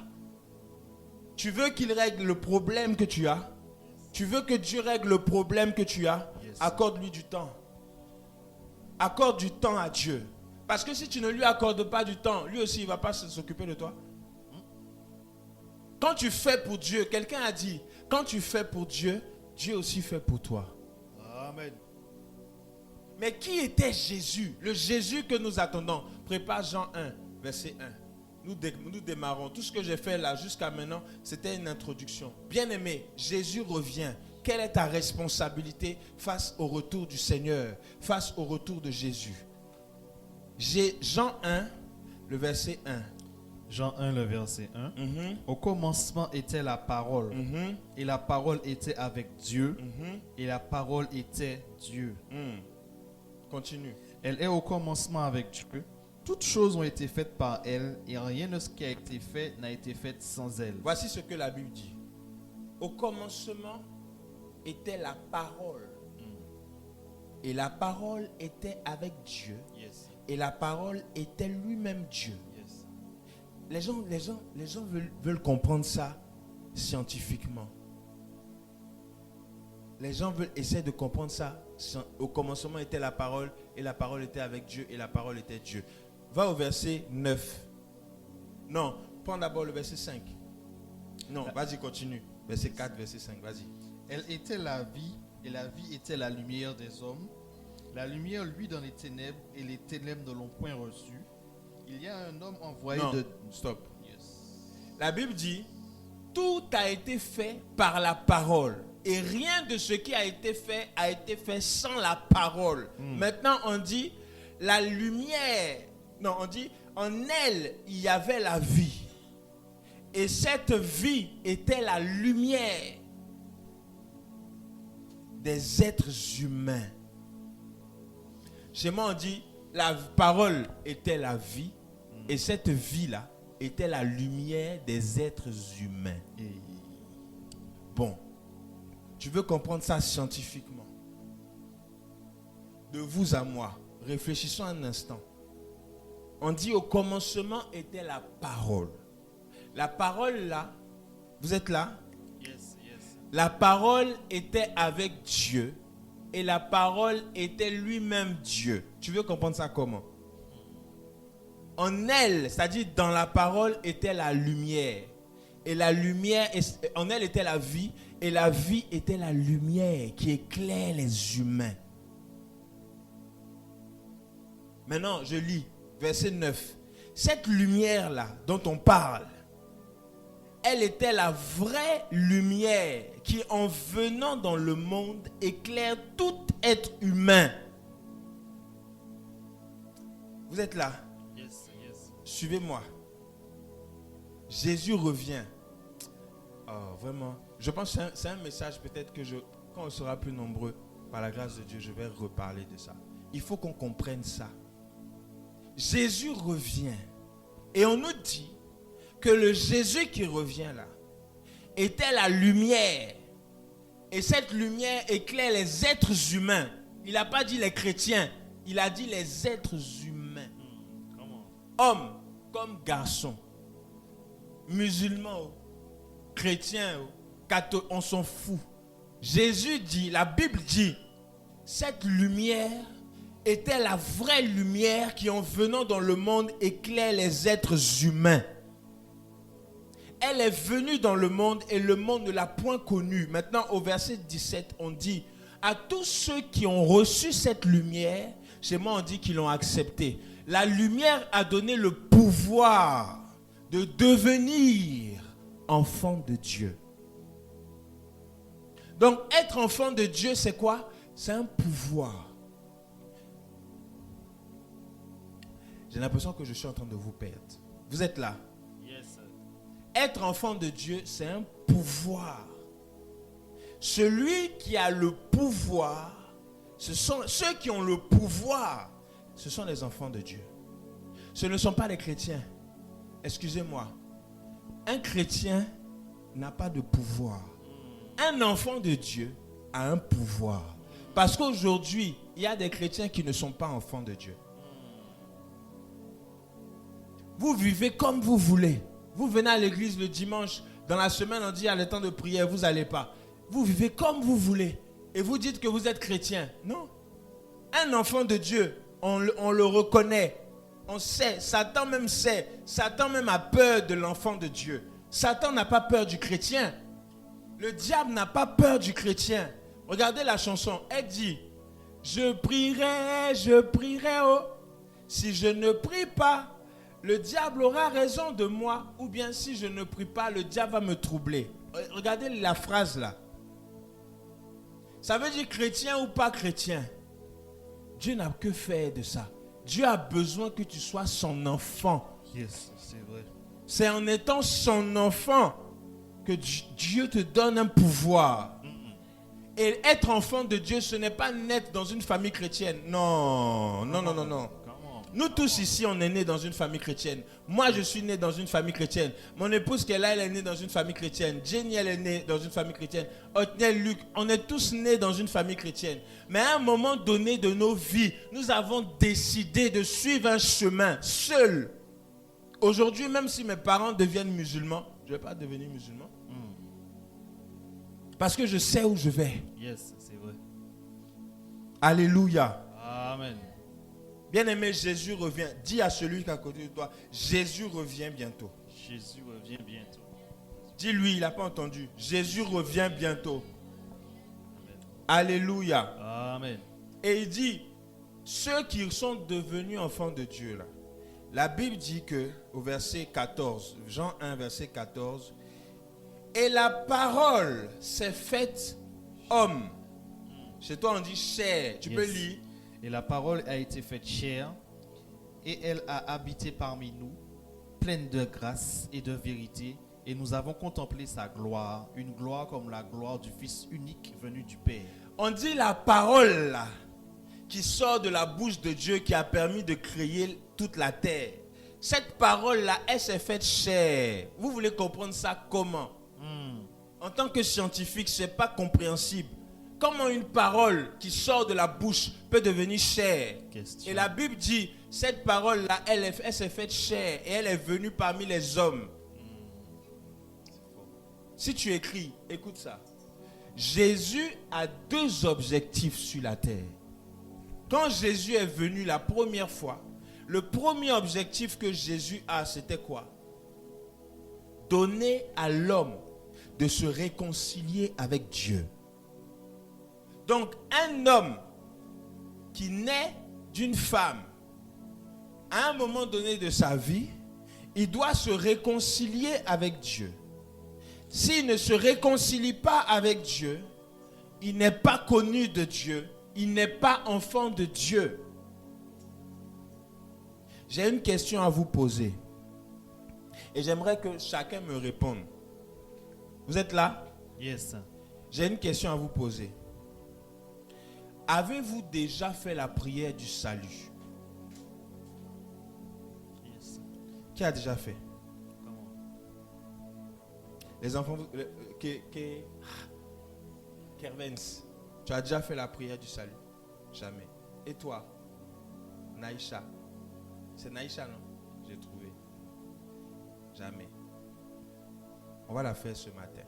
Tu veux qu'il règle le problème que tu as? Tu veux que Dieu règle le problème que tu as? Accorde-lui du temps. Accorde du temps à Dieu. Parce que si tu ne lui accordes pas du temps, lui aussi, il ne va pas s'occuper de toi. Quand tu fais pour Dieu, quelqu'un a dit, quand tu fais pour Dieu, Dieu aussi fait pour toi. Amen. Mais qui était Jésus? Le Jésus que nous attendons. Prépare Jean 1, verset 1. Nous démarrons. Tout ce que j'ai fait là jusqu'à maintenant, c'était une introduction. Bien-aimé, Jésus revient. Quelle est ta responsabilité face au retour du Seigneur, face au retour de Jésus? Jean 1, le verset 1. Jean 1, le verset 1. Au commencement était la parole, et la parole était avec Dieu, et la parole était Dieu. Continue. Elle est au commencement avec Dieu. Toutes choses ont été faites par elle, et rien de ce qui a été fait n'a été fait sans elle. Voici ce que la Bible dit. Au commencement était la parole. Et la parole était avec Dieu. Yes. Et la parole était lui-même Dieu. Yes. Les gens veulent comprendre ça scientifiquement. Les gens veulent essayer de comprendre ça. Au commencement était la parole, et la parole était avec Dieu, et la parole était Dieu. Va au verset 9. Non, prends d'abord le verset 5. Non, vas-y, continue. Verset 4, verset 5, vas-y. Elle était la vie, et la vie était la lumière des hommes. La lumière luit dans les ténèbres, et les ténèbres ne l'ont point reçue. Il y a un homme envoyé de... Stop. Yes. La Bible dit, tout a été fait par la parole. Et rien de ce qui a été fait sans la parole. Maintenant, on dit, la lumière... Non, on dit, en elle, il y avait la vie. Et cette vie était la lumière des êtres humains. Chez moi, on dit, la parole était la vie. Et cette vie-là était la lumière des êtres humains. Bon, tu veux comprendre ça scientifiquement? De vous à moi, réfléchissons un instant. On dit au commencement était la parole. La parole là, vous êtes là? Yes, yes. La parole était avec Dieu et la parole était lui-même Dieu. Tu veux comprendre ça comment? En elle, c'est-à-dire dans la parole était la lumière. Et la lumière, en elle était la vie, et la vie était la lumière qui éclaire les humains. Maintenant, je lis, verset 9. Cette lumière-là dont on parle, elle était la vraie lumière qui, en venant dans le monde, éclaire tout être humain. Vous êtes là? Yes, yes. Suivez-moi. Jésus revient. Oh, vraiment. Je pense que c'est un message peut-être que quand on sera plus nombreux, par la grâce de Dieu, je vais reparler de ça. Il faut qu'on comprenne ça. Jésus revient. Et on nous dit que le Jésus qui revient là était la lumière. Et cette lumière éclaire les êtres humains. Il n'a pas dit les chrétiens. Il a dit les êtres humains. Hommes comme garçons. Musulmans, chrétiens, catholiques, on s'en fout. Jésus dit, la Bible dit, cette lumière était la vraie lumière qui, en venant dans le monde, éclaire les êtres humains. Elle est venue dans le monde et le monde ne l'a point connue. Maintenant, au verset 17, on dit, à tous ceux qui ont reçu cette lumière, chez moi on dit qu'ils l'ont acceptée. La lumière a donné le pouvoir de devenir enfant de Dieu. Donc, être enfant de Dieu, c'est quoi? C'est un pouvoir. J'ai l'impression que je suis en train de vous perdre. Vous êtes là? Yes. Être enfant de Dieu, c'est un pouvoir. Celui qui a le pouvoir, ce sont ceux qui ont le pouvoir, ce sont les enfants de Dieu. Ce ne sont pas les chrétiens. Excusez-moi. Un chrétien n'a pas de pouvoir. Un enfant de Dieu a un pouvoir. Parce qu'aujourd'hui, il y a des chrétiens qui ne sont pas enfants de Dieu. Vous vivez comme vous voulez. Vous venez à l'église le dimanche. Dans la semaine, on dit, il y a le temps de prière, vous n'allez pas. Vous vivez comme vous voulez. Et vous dites que vous êtes chrétien. Non. Un enfant de Dieu, on le reconnaît. On sait. Satan même sait. Satan même a peur de l'enfant de Dieu. Satan n'a pas peur du chrétien. Le diable n'a pas peur du chrétien. Regardez la chanson. Elle dit, je prierai, oh. Si je ne prie pas, le diable aura raison de moi, ou bien si je ne prie pas, le diable va me troubler. Regardez la phrase là. Ça veut dire chrétien ou pas chrétien. Dieu n'a que faire de ça. Dieu a besoin que tu sois son enfant. Yes, c'est vrai. C'est en étant son enfant que Dieu te donne un pouvoir. Et être enfant de Dieu, ce n'est pas naître dans une famille chrétienne. Non, non, non, non, non. Nous tous ici, on est nés dans une famille chrétienne. Moi, je suis né dans une famille chrétienne. Mon épouse, elle est née dans une famille chrétienne. Jenny, elle est née dans une famille chrétienne. Otniel, Luc, on est tous nés dans une famille chrétienne. Mais à un moment donné de nos vies, nous avons décidé de suivre un chemin seul. Aujourd'hui, même si mes parents deviennent musulmans, je ne vais pas devenir musulman. Parce que je sais où je vais. Yes, c'est vrai. Alléluia. Amen. Bien-aimé, Jésus revient. Dis à celui qui est à côté de toi, Jésus revient bientôt. Jésus revient bientôt. Dis-lui, il n'a pas entendu. Jésus revient bientôt. Alléluia. Amen. Et il dit, ceux qui sont devenus enfants de Dieu, là, la Bible dit que, au verset 14, Jean 1, verset 14, et la parole s'est faite homme. Chez toi, on dit chair. Tu peux lire. Et la parole a été faite chair, et elle a habité parmi nous, pleine de grâce et de vérité, et nous avons contemplé sa gloire, une gloire comme la gloire du Fils unique venu du Père. On dit la parole là, qui sort de la bouche de Dieu, qui a permis de créer toute la terre. Cette parole là, elle s'est faite chair. Vous voulez comprendre ça comment? En tant que scientifique, ce n'est pas compréhensible. Comment une parole qui sort de la bouche peut devenir chair? Question. Et la Bible dit, cette parole-là, elle s'est faite chair et elle est venue parmi les hommes. Si tu écris, écoute ça. Jésus a deux objectifs sur la terre. Quand Jésus est venu la première fois, le premier objectif que Jésus a, c'était quoi? donné à l'homme de se réconcilier avec Dieu. Donc, un homme qui naît d'une femme, à un moment donné de sa vie, il doit se réconcilier avec Dieu. S'il ne se réconcilie pas avec Dieu, il n'est pas connu de Dieu, il n'est pas enfant de Dieu. J'ai une question à vous poser et j'aimerais que chacun me réponde. Vous êtes là? Yes. J'ai une question à vous poser. Avez-vous déjà fait la prière du salut? Yes. Qui a déjà fait? Comment? Les enfants, Kervens, tu as déjà fait la prière du salut? Jamais. Et toi, Naïcha? C'est Naïcha, non? J'ai trouvé. Jamais. On va la faire ce matin.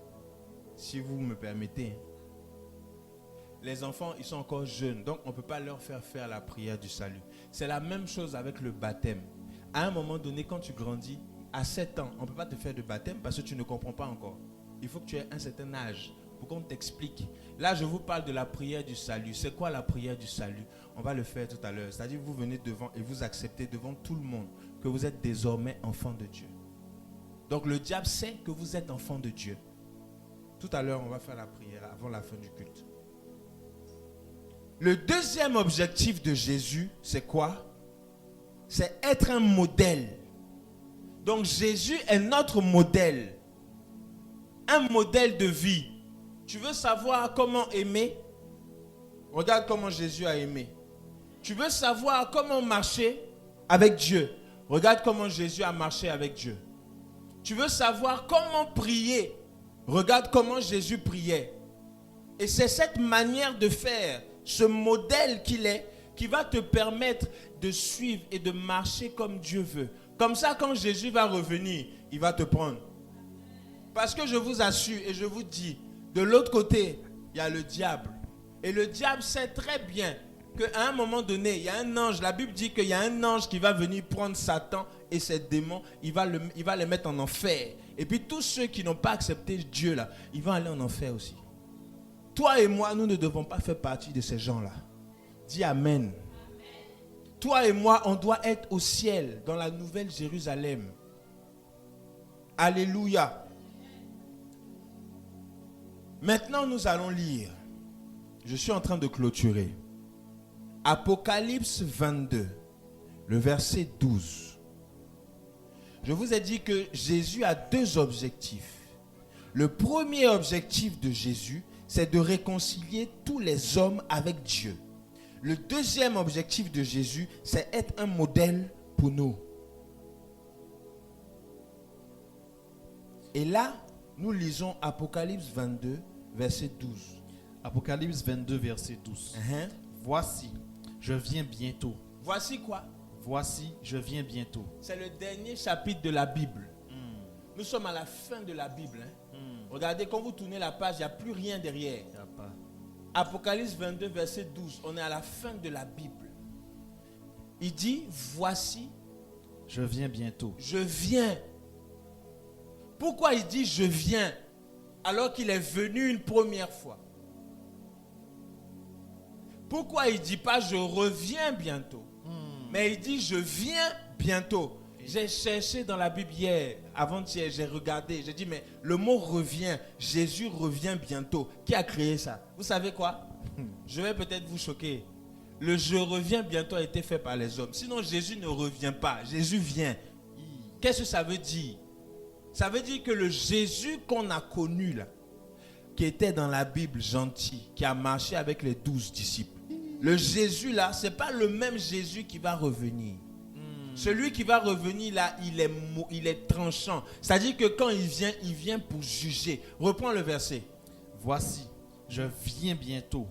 Si vous me permettez. Les enfants, ils sont encore jeunes, donc on ne peut pas leur faire la prière du salut. C'est la même chose avec le baptême. À un moment donné, quand tu grandis, à 7 ans, on ne peut pas te faire de baptême parce que tu ne comprends pas encore. Il faut que tu aies un certain âge pour qu'on t'explique. Là, je vous parle de la prière du salut. C'est quoi la prière du salut? On va le faire tout à l'heure. C'est-à-dire que vous venez devant et vous acceptez devant tout le monde que vous êtes désormais enfant de Dieu. Donc le diable sait que vous êtes enfant de Dieu. Tout à l'heure, on va faire la prière avant la fin du culte. Le deuxième objectif de Jésus, c'est quoi? C'est être un modèle. Donc Jésus est notre modèle. Un modèle de vie. Tu veux savoir comment aimer? Regarde comment Jésus a aimé. Tu veux savoir comment marcher avec Dieu? Regarde comment Jésus a marché avec Dieu. Tu veux savoir comment prier? Regarde comment Jésus priait. Et c'est cette manière de faire, ce modèle qu'il est, qui va te permettre de suivre et de marcher comme Dieu veut. Comme ça, quand Jésus va revenir, il va te prendre. Parce que je vous assure et je vous dis, de l'autre côté, il y a le diable. Et le diable sait très bien qu'à un moment donné, il y a un ange. La Bible dit qu'il y a un ange qui va venir prendre Satan et ses démons. Il va les mettre en enfer. Et puis tous ceux qui n'ont pas accepté Dieu, là, ils vont aller en enfer aussi. Toi et moi, nous ne devons pas faire partie de ces gens-là. Dis Amen. Toi et moi, on doit être au ciel, dans la nouvelle Jérusalem. Alléluia. Maintenant, nous allons lire. Je suis en train de clôturer. Apocalypse 22, le verset 12. Je vous ai dit que Jésus a deux objectifs. Le premier objectif de Jésus, c'est de réconcilier tous les hommes avec Dieu. Le deuxième objectif de Jésus, c'est être un modèle pour nous. Et là, nous lisons Apocalypse 22, verset 12. Apocalypse 22, verset 12. Voici, je viens bientôt. Voici quoi? Voici, je viens bientôt. C'est le dernier chapitre de la Bible. Nous sommes à la fin de la Bible. Regardez, quand vous tournez la page, il n'y a plus rien derrière. Il y a pas. Apocalypse 22, verset 12. On est à la fin de la Bible. Il dit, voici, Je viens bientôt. je viens. Pourquoi il dit je viens alors qu'il est venu une première fois? Pourquoi il ne dit pas je reviens bientôt? Mais il dit je viens bientôt. J'ai cherché dans la Bible hier, avant-hier, j'ai regardé, j'ai dit mais le mot revient, Jésus revient bientôt. Qui a créé ça? Vous savez quoi? Je vais peut-être vous choquer. Le je reviens bientôt a été fait par les hommes. Sinon Jésus ne revient pas, Jésus vient. Qu'est-ce que ça veut dire? Ça veut dire que le Jésus qu'on a connu là, qui était dans la Bible gentil, qui a marché avec les 12 disciples, le Jésus là, ce n'est pas le même Jésus qui va revenir. Celui qui va revenir là, il est tranchant. C'est-à-dire que quand il vient pour juger. Reprends le verset. Voici, je viens bientôt.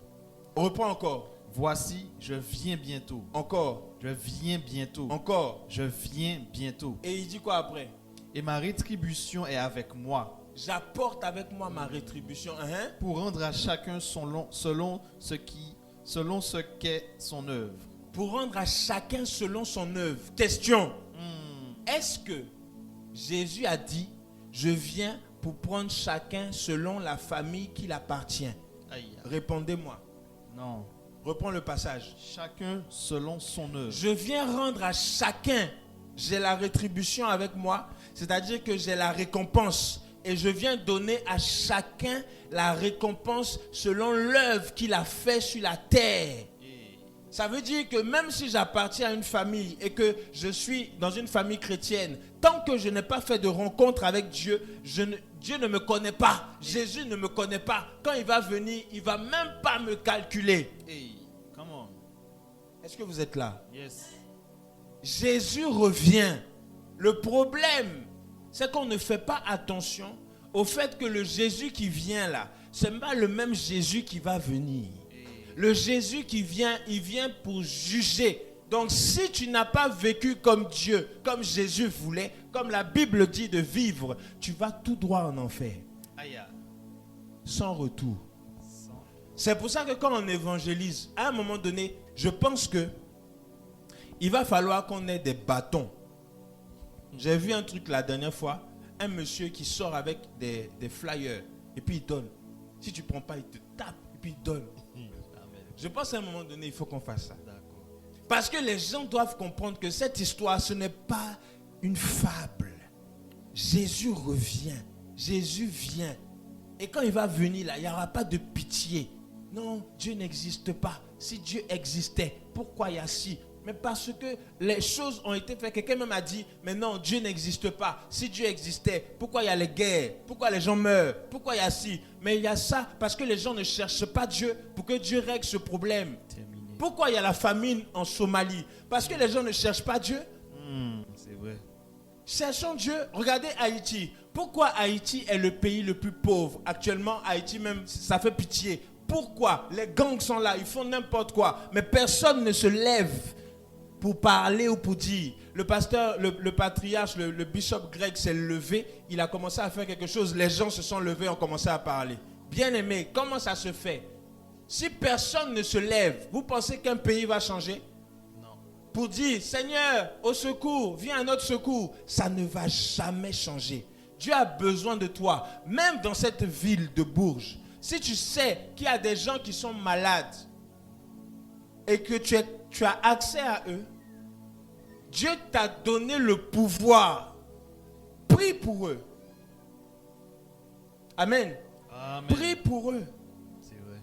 Reprends encore. Voici, je viens bientôt. Encore. Je viens bientôt. Encore. Je viens bientôt. Et il dit quoi après? Et ma rétribution est avec moi. J'apporte avec moi ma rétribution. Pour rendre à chacun selon ce qu'est son œuvre. Pour rendre à chacun selon son œuvre. Question. Est-ce que Jésus a dit, Je viens pour prendre chacun selon la famille qui l'appartient. Aïe. Répondez-moi. Non. Reprends le passage. Chacun selon son œuvre. Je viens rendre à chacun, j'ai la rétribution avec moi, c'est-à-dire que j'ai la récompense. Et je viens donner à chacun la récompense selon l'œuvre qu'il a fait sur la terre. Ça veut dire que même si j'appartiens à une famille et que je suis dans une famille chrétienne, tant que je n'ai pas fait de rencontre avec Dieu, Dieu ne me connaît pas. Jésus ne me connaît pas. Quand il va venir, il ne va même pas me calculer. Hey, come on. Est-ce que vous êtes là? Yes. Jésus revient. Le problème, c'est qu'on ne fait pas attention au fait que le Jésus qui vient là, ce n'est pas le même Jésus qui va venir. Le Jésus qui vient, il vient pour juger. Donc si tu n'as pas vécu comme Dieu, comme Jésus voulait, comme la Bible dit de vivre, tu vas tout droit en enfer. Aïe. Sans retour. C'est pour ça que quand on évangélise, à un moment donné, je pense que il va falloir qu'on ait des bâtons. J'ai vu un truc la dernière fois, un monsieur qui sort avec des flyers et puis il donne. Si tu ne prends pas, il te tape et puis il donne. Je pense qu'à un moment donné, il faut qu'on fasse ça. Parce que les gens doivent comprendre que cette histoire, ce n'est pas une fable. Jésus revient. Jésus vient. Et quand il va venir là, il n'y aura pas de pitié. Non, Dieu n'existe pas. Si Dieu existait, pourquoi il y a si? Mais parce que les choses ont été faites. Quelqu'un même a dit, mais non, Dieu n'existe pas. Si Dieu existait, pourquoi il y a les guerres? Pourquoi les gens meurent? Pourquoi il y a ci? Mais il y a ça parce que les gens ne cherchent pas Dieu pour que Dieu règle ce problème. Terminé. Pourquoi il y a la famine en Somalie? Parce que les gens ne cherchent pas Dieu. C'est vrai. Cherchons Dieu. Regardez Haïti. Pourquoi Haïti est le pays le plus pauvre? Actuellement, Haïti même, ça fait pitié. Pourquoi? Les gangs sont là, ils font n'importe quoi. Mais personne ne se lève pour parler ou pour dire. Le pasteur, le patriarche, le bishop Greg s'est levé. Il a commencé à faire quelque chose. Les gens se sont levés et ont commencé à parler. Bien-aimé, comment ça se fait? Si personne ne se lève, vous pensez qu'un pays va changer? Non. Pour dire, Seigneur, au secours, viens à notre secours. Ça ne va jamais changer. Dieu a besoin de toi. Même dans cette ville de Bourges, si tu sais qu'il y a des gens qui sont malades et que tu as accès à eux, Dieu t'a donné le pouvoir. Prie pour eux. Amen. Amen. Prie pour eux. C'est vrai.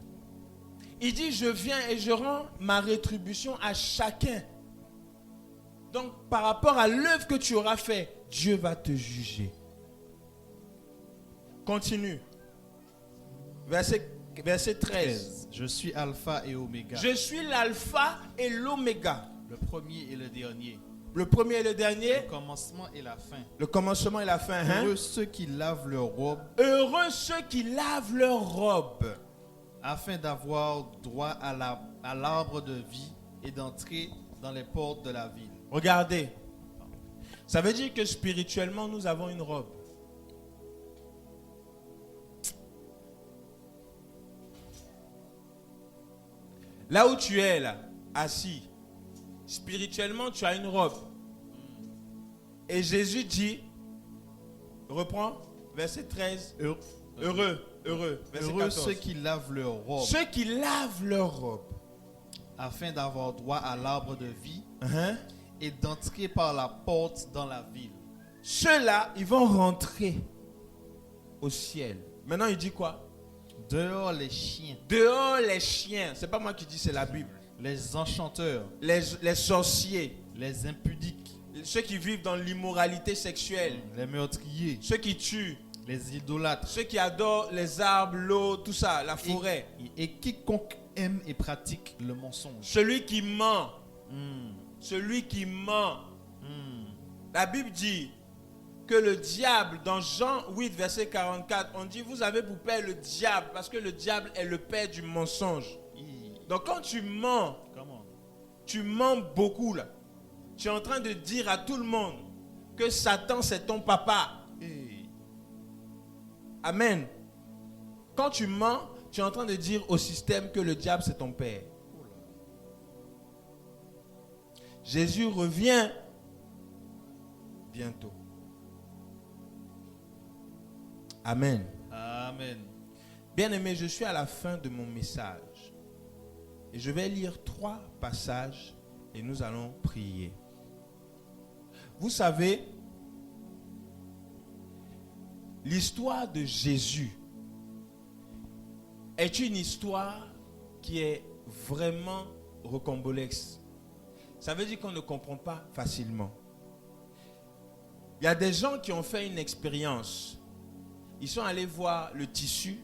Il dit, je viens et je rends ma rétribution à chacun. Donc, par rapport à l'œuvre que tu auras fait, Dieu va te juger. Continue. Verset 13. Je suis Alpha et Oméga. Je suis l'alpha et l'oméga. Le premier et le dernier. Le premier et le dernier. Le commencement et la fin. Le commencement et la fin. Hein? Heureux ceux qui lavent leurs robes, Heureux ceux qui lavent leurs robes, afin d'avoir droit à l'arbre de vie et d'entrer dans les portes de la ville. Regardez. Ça veut dire que spirituellement, nous avons une robe. Là où tu es, là, assis, spirituellement, tu as une robe. Et Jésus dit, reprends, verset 13, heureux, verset Heureux 14. ceux qui lavent leurs robes, Ceux qui lavent leurs robes. afin d'avoir droit à l'arbre de vie Hein? et d'entrer par la porte dans la ville. Ceux-là, ils vont rentrer au ciel. Maintenant, il dit quoi? Dehors les chiens, Dehors les chiens. C'est pas moi qui dis, c'est la Bible. les enchanteurs, Les sorciers. les impudiques, Ceux qui vivent dans l'immoralité sexuelle. les meurtriers, Ceux qui tuent. les idolâtres, Ceux qui adorent les arbres, l'eau, tout ça, la forêt. et quiconque aime et pratique le mensonge. Celui qui ment. Hmm, Celui qui ment. hmm. La Bible dit que le diable, dans Jean 8, verset 44, on dit, vous avez pour père le diable, parce que le diable est le père du mensonge. Donc quand tu mens, Comment? tu mens beaucoup là. Tu es en train de dire à tout le monde que Satan c'est ton papa. Amen. Quand tu mens, tu es en train de dire au système que le diable c'est ton père. Jésus revient bientôt. Amen. Amen. Bien-aimés, je suis à la fin de mon message. Et je vais lire 3 passages et nous allons prier. Vous savez, l'histoire de Jésus est une histoire qui est vraiment rocambolesque. Ça veut dire qu'on ne comprend pas facilement. Il y a des gens qui ont fait une expérience. Ils sont allés voir le tissu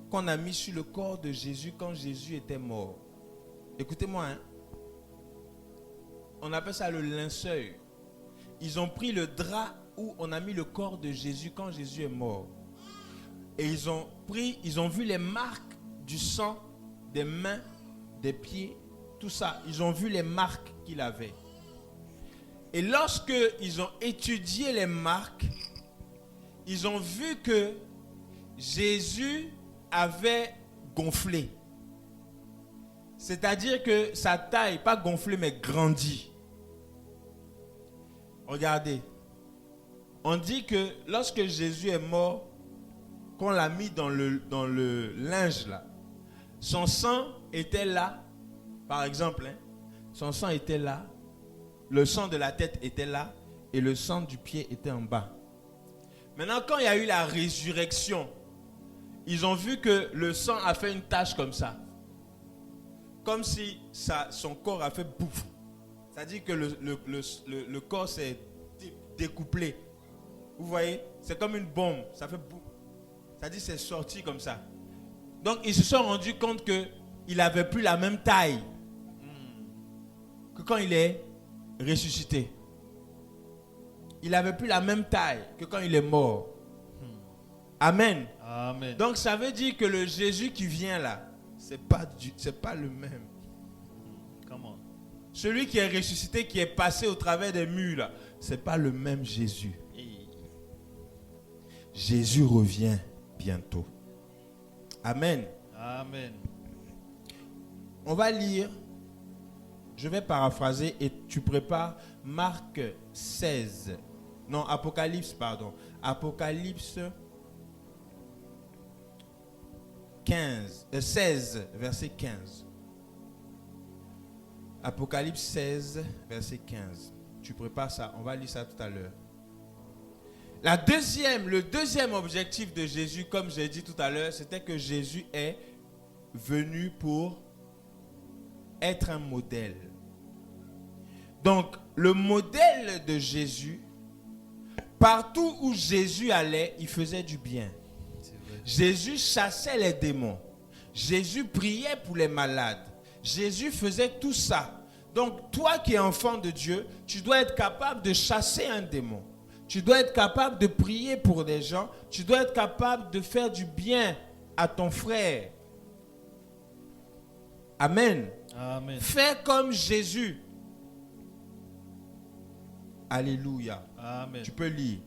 qu'on a mis sur le corps de Jésus quand Jésus était mort. Écoutez-moi, hein. On appelle ça le linceul. Ils ont pris le drap où on a mis le corps de Jésus quand Jésus est mort. Et ils ont vu les marques du sang, des mains, des pieds, tout ça. Ils ont vu les marques qu'il avait. Et lorsque ils ont étudié les marques, ils ont vu que Jésus avait gonflé. C'est-à-dire que sa taille, pas gonflée, mais grandie. Regardez. On dit que lorsque Jésus est mort, qu'on l'a mis dans le linge là, son sang était là, par exemple, hein, son sang était là, le sang de la tête était là, et le sang du pied était en bas. Maintenant, quand il y a eu la résurrection, ils ont vu que le sang a fait une tache comme ça. Comme si son corps a fait bouf. C'est-à-dire que le corps s'est découplé. Vous voyez? C'est comme une bombe. Ça fait bouf. C'est-à-dire que c'est sorti comme ça. Donc, ils se sont rendus compte qu'il n'avait plus la même taille que quand il est ressuscité. Il n'avait plus la même taille que quand il est mort. Amen. Amen. Donc, ça veut dire que le Jésus qui vient là, c'est pas le même. Comment? Celui qui est ressuscité, qui est passé au travers des murs là, c'est pas le même Jésus. Jésus revient bientôt. Amen. Amen. On va lire, je vais paraphraser et tu prépares Marc 16. Non, Apocalypse, pardon. Apocalypse 16, verset 15. Apocalypse 16, verset 15. Tu prépares ça, on va lire ça tout à l'heure. Le deuxième objectif de Jésus, comme j'ai dit tout à l'heure, c'était que Jésus est venu pour être un modèle. Donc, le modèle de Jésus, partout où Jésus allait, il faisait du bien. Jésus chassait les démons. Jésus priait pour les malades. Jésus faisait tout ça. Donc, toi qui es enfant de Dieu, tu dois être capable de chasser un démon. Tu dois être capable de prier pour des gens. Tu dois être capable de faire du bien à ton frère. Amen. Amen. Fais comme Jésus. Alléluia. Amen. Tu peux lire.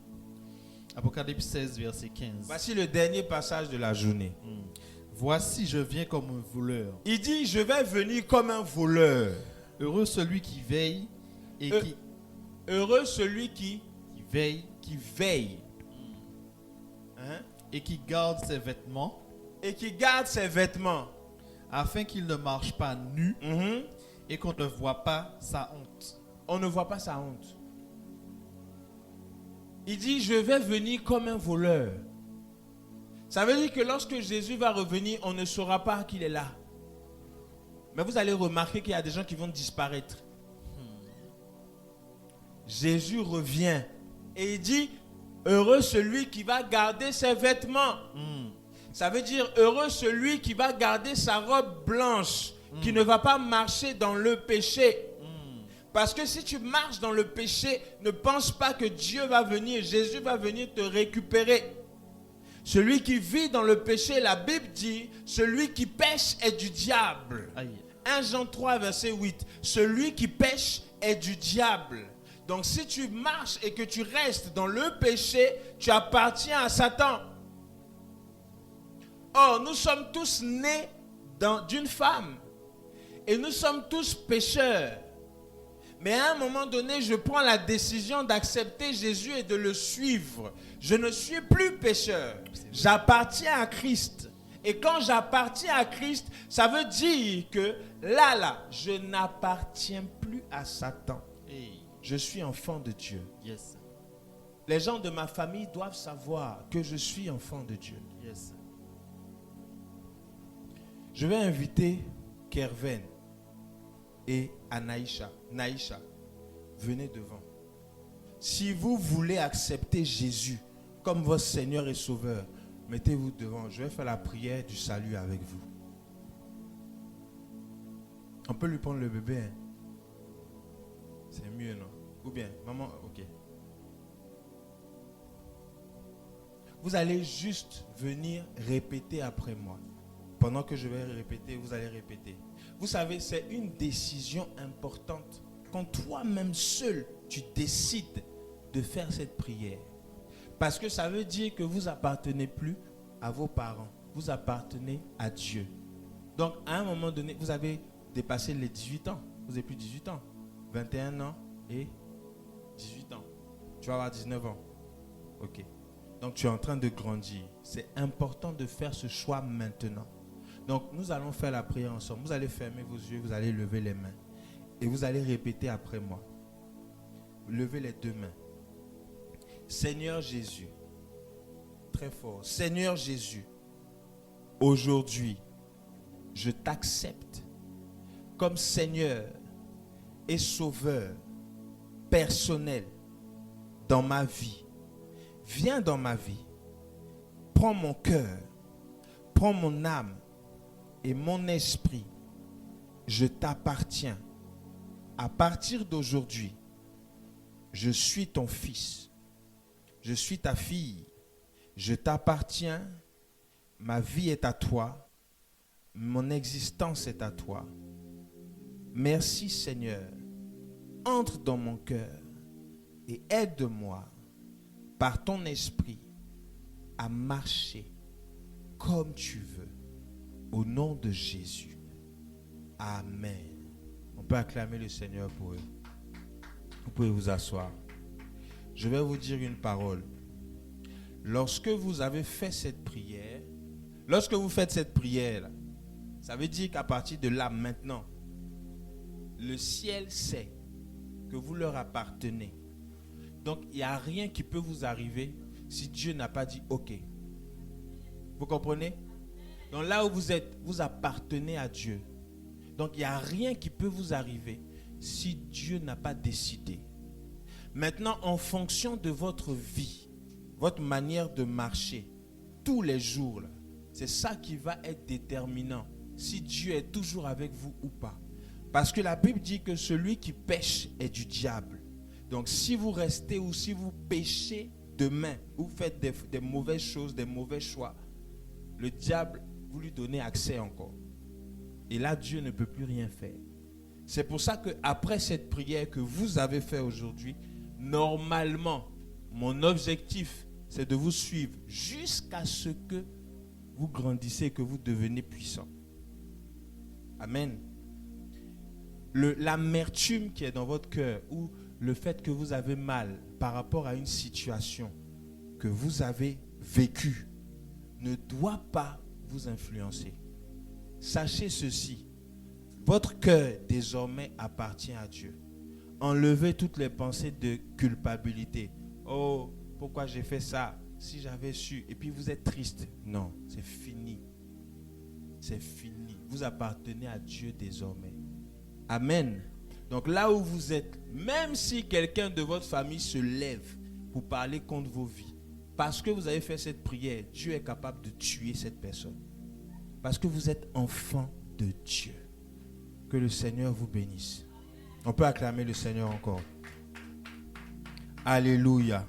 Apocalypse 16, verset 15. Voici le dernier passage de la journée. Voici, je viens comme un voleur. Il dit, je vais venir comme un voleur. Heureux celui qui veille et Heureux celui qui veille hein? et qui garde ses vêtements, Et qui garde ses vêtements. afin qu'il ne marche pas nu et qu'on ne voit pas sa honte. On ne voit pas sa honte. Il dit, je vais venir comme un voleur. Ça veut dire que lorsque Jésus va revenir, on ne saura pas qu'il est là. Mais vous allez remarquer qu'il y a des gens qui vont disparaître. Jésus revient et il dit, heureux celui qui va garder ses vêtements. Ça veut dire, heureux celui qui va garder sa robe blanche, qui ne va pas marcher dans le péché. Parce que si tu marches dans le péché, ne pense pas que Dieu va venir, Jésus va venir te récupérer. Celui qui vit dans le péché, la Bible dit, celui qui pêche est du diable. Aïe. 1 Jean 3, verset 8. Celui qui pêche est du diable. Donc si tu marches et que tu restes dans le péché, tu appartiens à Satan. Or, nous sommes tous nés d'une femme. Et nous sommes tous pécheurs. Mais à un moment donné, je prends la décision d'accepter Jésus et de le suivre. Je ne suis plus pécheur. J'appartiens à Christ. Et quand j'appartiens à Christ, ça veut dire que là, je n'appartiens plus à Satan. Hey. Je suis enfant de Dieu. Yes. Les gens de ma famille doivent savoir que je suis enfant de Dieu. Yes. Je vais inviter Kerven et Anaïcha. Naïcha, venez devant. Si vous voulez accepter Jésus comme votre Seigneur et Sauveur, mettez-vous devant. Je vais faire la prière du salut avec vous. On peut lui prendre le bébé. Hein? C'est mieux, non? Ou bien, maman, ok. Vous allez juste venir répéter après moi. Pendant que je vais répéter, vous allez répéter. Vous savez, c'est une décision importante. Quand toi-même seul, tu décides de faire cette prière. Parce que ça veut dire que vous appartenez plus à vos parents. Vous appartenez à Dieu. Donc, à un moment donné, vous avez dépassé les 18 ans. Vous n'avez plus 18 ans. 21 ans et 18 ans. Tu vas avoir 19 ans. Ok. Donc, tu es en train de grandir. C'est important de faire ce choix maintenant. Donc, nous allons faire la prière ensemble. Vous allez fermer vos yeux, vous allez lever les mains. Et vous allez répéter après moi. Levez les deux mains. Seigneur Jésus, très fort. Seigneur Jésus, aujourd'hui, je t'accepte comme Seigneur et Sauveur personnel dans ma vie. Viens dans ma vie. Prends mon cœur, prends mon âme et mon esprit. Je t'appartiens. À partir d'aujourd'hui, je suis ton fils. Je suis ta fille. Je t'appartiens. Ma vie est à toi. Mon existence est à toi. Merci Seigneur. Entre dans mon cœur et aide-moi par ton esprit à marcher comme tu veux. Au nom de Jésus. Amen. On peut acclamer le Seigneur pour eux. Vous pouvez vous asseoir. Je vais vous dire une parole. Lorsque vous avez fait cette prière, lorsque vous faites cette prière, ça veut dire qu'à partir de là, maintenant, le ciel sait que vous leur appartenez. Donc, il n'y a rien qui peut vous arriver si Dieu n'a pas dit OK. Vous comprenez? Donc là où vous êtes, vous appartenez à Dieu. Donc il n'y a rien qui peut vous arriver si Dieu n'a pas décidé. Maintenant, en fonction de votre vie, votre manière de marcher, tous les jours, c'est ça qui va être déterminant si Dieu est toujours avec vous ou pas. Parce que la Bible dit que celui qui pêche est du diable. Donc si vous restez ou si vous péchez demain, vous faites des mauvaises choses, des mauvais choix, le diable, vous lui donnez accès encore. Et là, Dieu ne peut plus rien faire. C'est pour ça qu'après cette prière que vous avez faite aujourd'hui, normalement, mon objectif, c'est de vous suivre jusqu'à ce que vous grandissez, que vous devenez puissant. Amen. L'amertume qui est dans votre cœur ou le fait que vous avez mal par rapport à une situation que vous avez vécue ne doit pas vous influencer. Sachez ceci, votre cœur désormais appartient à Dieu. Enlevez toutes les pensées de culpabilité. Oh, pourquoi j'ai fait ça? Si j'avais su. Et puis vous êtes triste. Non, c'est fini. C'est fini. Vous appartenez à Dieu désormais. Amen. Donc là où vous êtes, même si quelqu'un de votre famille se lève pour parler contre vos vies, parce que vous avez fait cette prière, Dieu est capable de tuer cette personne. Parce que vous êtes enfant de Dieu. Que le Seigneur vous bénisse. On peut acclamer le Seigneur encore. Alléluia.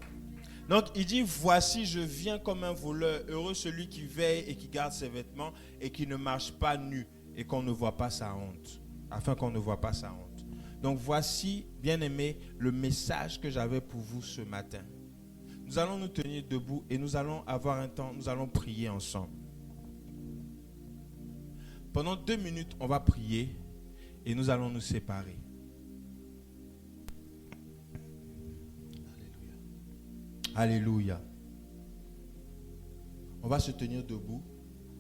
Donc il dit, voici je viens comme un voleur, heureux celui qui veille et qui garde ses vêtements et qui ne marche pas nu et qu'on ne voit pas sa honte. Afin qu'on ne voit pas sa honte. Donc voici, bien-aimés, le message que j'avais pour vous ce matin. Nous allons nous tenir debout et nous allons avoir un temps, nous allons prier ensemble. Pendant 2 minutes, on va prier et nous allons nous séparer. Alléluia. On va se tenir debout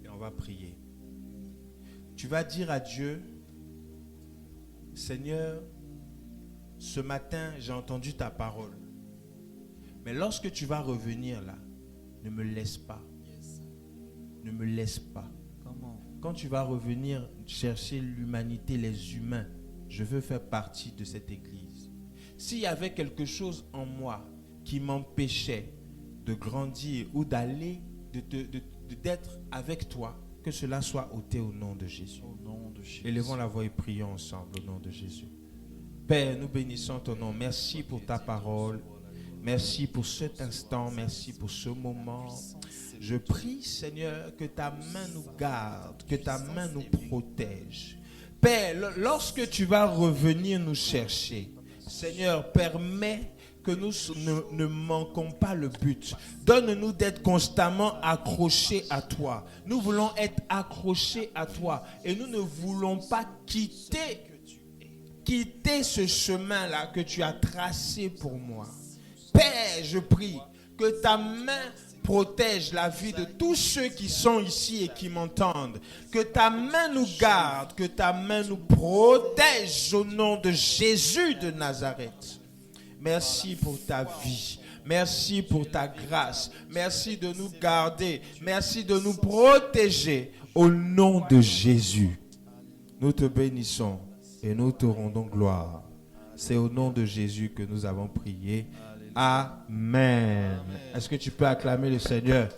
et on va prier. Tu vas dire à Dieu, Seigneur, ce matin, j'ai entendu ta parole. Mais lorsque tu vas revenir là, ne me laisse pas. Ne me laisse pas. Quand tu vas revenir chercher l'humanité, les humains, je veux faire partie de cette église. S'il y avait quelque chose en moi qui m'empêchait de grandir ou d'aller, d'être avec toi, que cela soit ôté au nom de Jésus. Au nom de Jésus. Élevons la voix et prions ensemble au nom de Jésus. Père, nous bénissons ton nom. Merci pour ta parole. Merci pour cet instant. Merci pour ce moment. Je prie, Seigneur, que ta main nous garde, que ta main nous protège. Père, lorsque tu vas revenir nous chercher, Seigneur, permets que nous ne manquons pas le but. Donne-nous d'être constamment accrochés à toi. Nous voulons être accrochés à toi et nous ne voulons pas quitter ce chemin-là que tu as tracé pour moi. Père, je prie que ta main protège la vie de tous ceux qui sont ici et qui m'entendent. Que ta main nous garde, que ta main nous protège au nom de Jésus de Nazareth. Merci pour ta vie. Merci pour ta grâce. Merci de nous garder. Merci de nous protéger au nom de Jésus. Nous te bénissons et nous te rendons gloire. C'est au nom de Jésus que nous avons prié. Amen. Est-ce que tu peux acclamer le Seigneur?